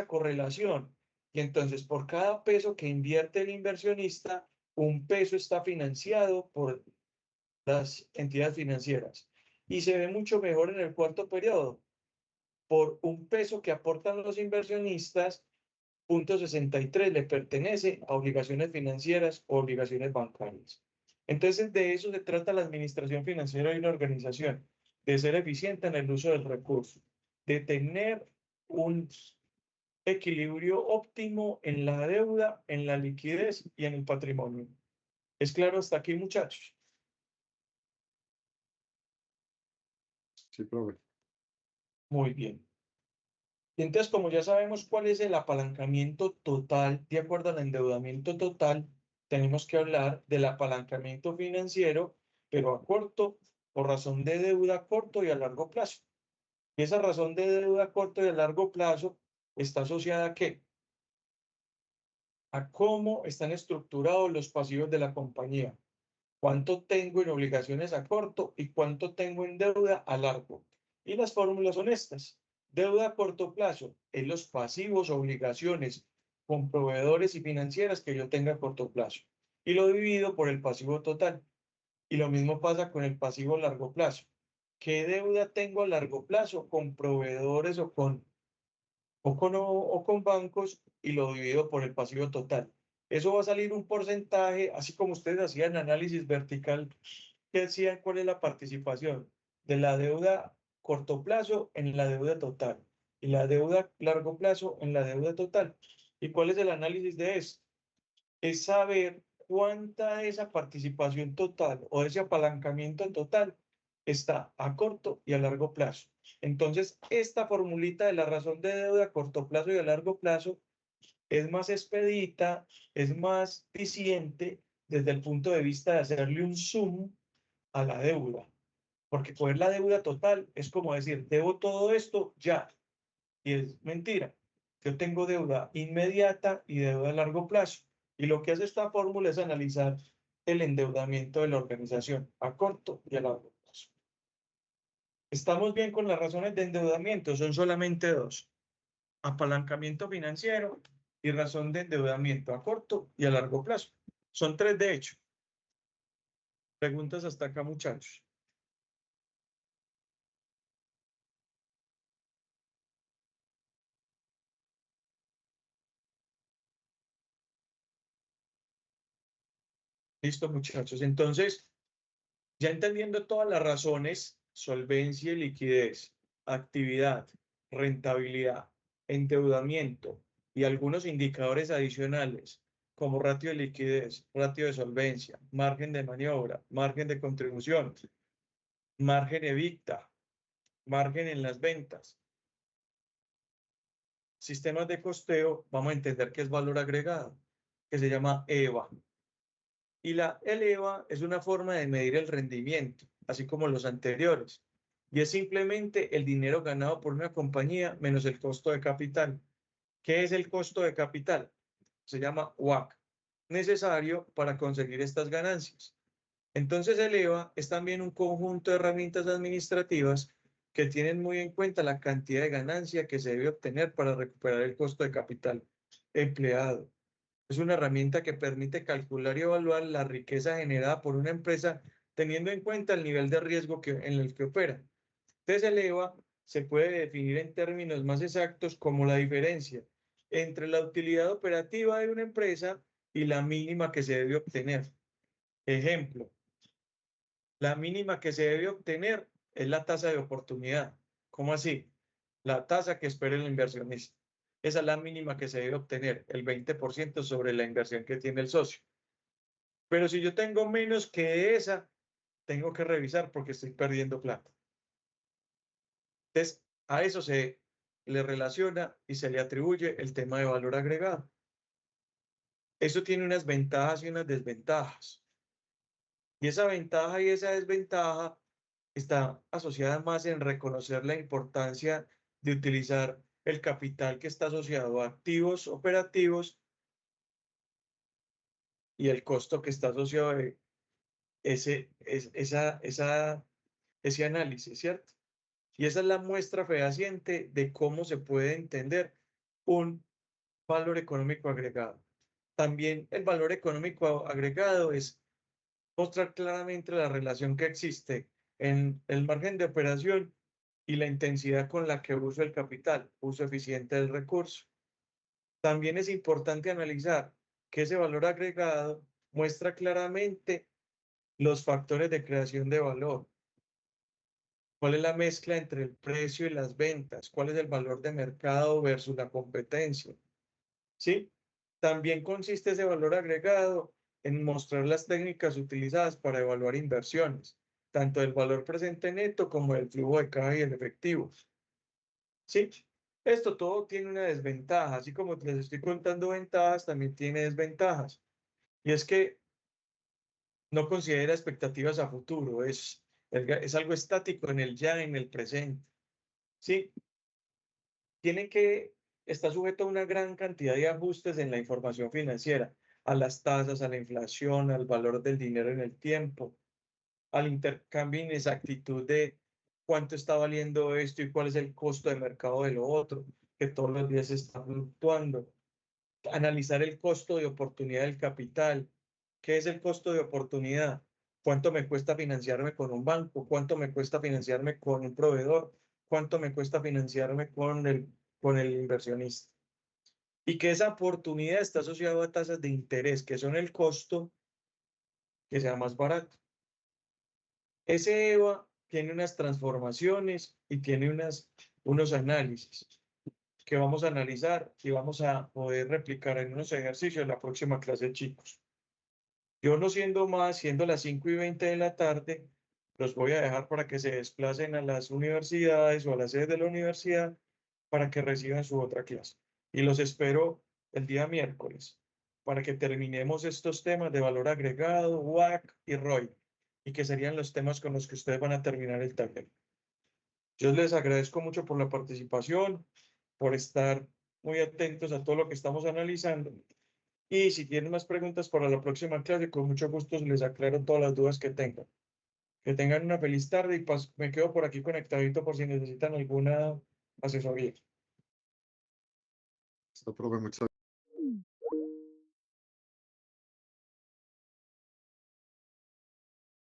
correlación. Y entonces por cada peso que invierte el inversionista, un peso está financiado por las entidades financieras. Y se ve mucho mejor en el cuarto periodo. Por un peso que aportan los inversionistas, 0.63 le pertenece a obligaciones financieras o obligaciones bancarias. Entonces, de eso se trata la administración financiera de una organización, de ser eficiente en el uso del recurso, de tener un equilibrio óptimo en la deuda, en la liquidez y en el patrimonio. ¿Es claro hasta aquí, muchachos? Sí, profe. Muy bien. Y entonces, como ya sabemos cuál es el apalancamiento total, de acuerdo al endeudamiento total, tenemos que hablar del apalancamiento financiero, pero a corto, por razón de deuda a corto y a largo plazo. Y esa razón de deuda a corto y a largo plazo está asociada ¿a qué? A cómo están estructurados los pasivos de la compañía. Cuánto tengo en obligaciones a corto y cuánto tengo en deuda a largo. Y las fórmulas son estas. Deuda a corto plazo es los pasivos, obligaciones con proveedores y financieras que yo tenga a corto plazo. Y lo divido por el pasivo total. Y lo mismo pasa con el pasivo a largo plazo. ¿Qué deuda tengo a largo plazo con proveedores o con bancos y lo divido por el pasivo total? Eso va a salir un porcentaje, así como ustedes hacían análisis vertical, que decían cuál es la participación de la deuda corto plazo en la deuda total y la deuda largo plazo en la deuda total. ¿Y cuál es el análisis de eso? Es saber cuánta esa participación total o ese apalancamiento total está a corto y a largo plazo. Entonces, esta formulita de la razón de deuda a corto plazo y a largo plazo es más expedita, es más eficiente desde el punto de vista de hacerle un zoom a la deuda. Porque coger la deuda total es como decir, debo todo esto ya. Y es mentira. Yo tengo deuda inmediata y deuda a largo plazo. Y lo que hace esta fórmula es analizar el endeudamiento de la organización a corto y a largo plazo. ¿Estamos bien con las razones de endeudamiento? Son solamente dos. Apalancamiento financiero y razón de endeudamiento a corto y a largo plazo. Son 3 de hecho. Preguntas hasta acá, muchachos. Listo, muchachos. Entonces, ya entendiendo todas las razones, solvencia y liquidez, actividad, rentabilidad, endeudamiento y algunos indicadores adicionales como ratio de liquidez, ratio de solvencia, margen de maniobra, margen de contribución, margen EBITDA, margen en las ventas, sistemas de costeo, vamos a entender que es valor agregado, que se llama EVA. Y el EVA es una forma de medir el rendimiento, así como los anteriores. Y es simplemente el dinero ganado por una compañía menos el costo de capital. ¿Qué es el costo de capital? Se llama WACC, necesario para conseguir estas ganancias. Entonces el EVA es también un conjunto de herramientas administrativas que tienen muy en cuenta la cantidad de ganancia que se debe obtener para recuperar el costo de capital empleado. Es una herramienta que permite calcular y evaluar la riqueza generada por una empresa teniendo en cuenta el nivel de riesgo en el que opera. Entonces el EVA se puede definir en términos más exactos como la diferencia entre la utilidad operativa de una empresa y la mínima que se debe obtener. Ejemplo, la mínima que se debe obtener es la tasa de oportunidad. ¿Cómo así? La tasa que espera el inversionista. Esa es la mínima que se debe obtener, el 20% sobre la inversión que tiene el socio. Pero si yo tengo menos que esa, tengo que revisar porque estoy perdiendo plata. Entonces, a eso se le relaciona y se le atribuye el tema de valor agregado. Eso tiene unas ventajas y unas desventajas. Y esa ventaja y esa desventaja está asociada más en reconocer la importancia de utilizar el capital que está asociado a activos operativos y el costo que está asociado a ese análisis, ¿cierto? Y esa es la muestra fehaciente de cómo se puede entender un valor económico agregado. También el valor económico agregado es mostrar claramente la relación que existe en el margen de operación y la intensidad con la que uso el capital, uso eficiente del recurso. También es importante analizar que ese valor agregado muestra claramente los factores de creación de valor. ¿Cuál es la mezcla entre el precio y las ventas? ¿Cuál es el valor de mercado versus la competencia? ¿Sí? También consiste ese valor agregado en mostrar las técnicas utilizadas para evaluar inversiones, tanto el valor presente neto como el flujo de caja y el efectivo. ¿Sí? Esto todo tiene una desventaja, así como les estoy contando ventajas, también tiene desventajas. Y es que no considera expectativas a futuro, es algo estático en el ya, en el presente. ¿Sí? Está sujeto a una gran cantidad de ajustes en la información financiera, a las tasas, a la inflación, al valor del dinero en el tiempo, al intercambio e inexactitud de cuánto está valiendo esto y cuál es el costo de mercado de lo otro, que todos los días está fluctuando. Analizar el costo de oportunidad del capital. ¿Qué es el costo de oportunidad? ¿Cuánto me cuesta financiarme con un banco? ¿Cuánto me cuesta financiarme con un proveedor? ¿Cuánto me cuesta financiarme con el inversionista? Y que esa oportunidad está asociada a tasas de interés, que son el costo que sea más barato. Ese EVA tiene unas transformaciones y tiene unos análisis que vamos a analizar y vamos a poder replicar en unos ejercicios en la próxima clase, chicos. Yo no siendo más, siendo las 5:20 de la tarde, los voy a dejar para que se desplacen a las universidades o a las sedes de la universidad para que reciban su otra clase. Y los espero el día miércoles para que terminemos estos temas de valor agregado, WACC y ROI, y que serían los temas con los que ustedes van a terminar el taller. Yo les agradezco mucho por la participación, por estar muy atentos a todo lo que estamos analizando. Y si tienen más preguntas para la próxima clase, con mucho gusto les aclaro todas las dudas que tengan. Que tengan una feliz tarde y me quedo por aquí conectadito por si necesitan alguna asesoría. Listo, profe, muchas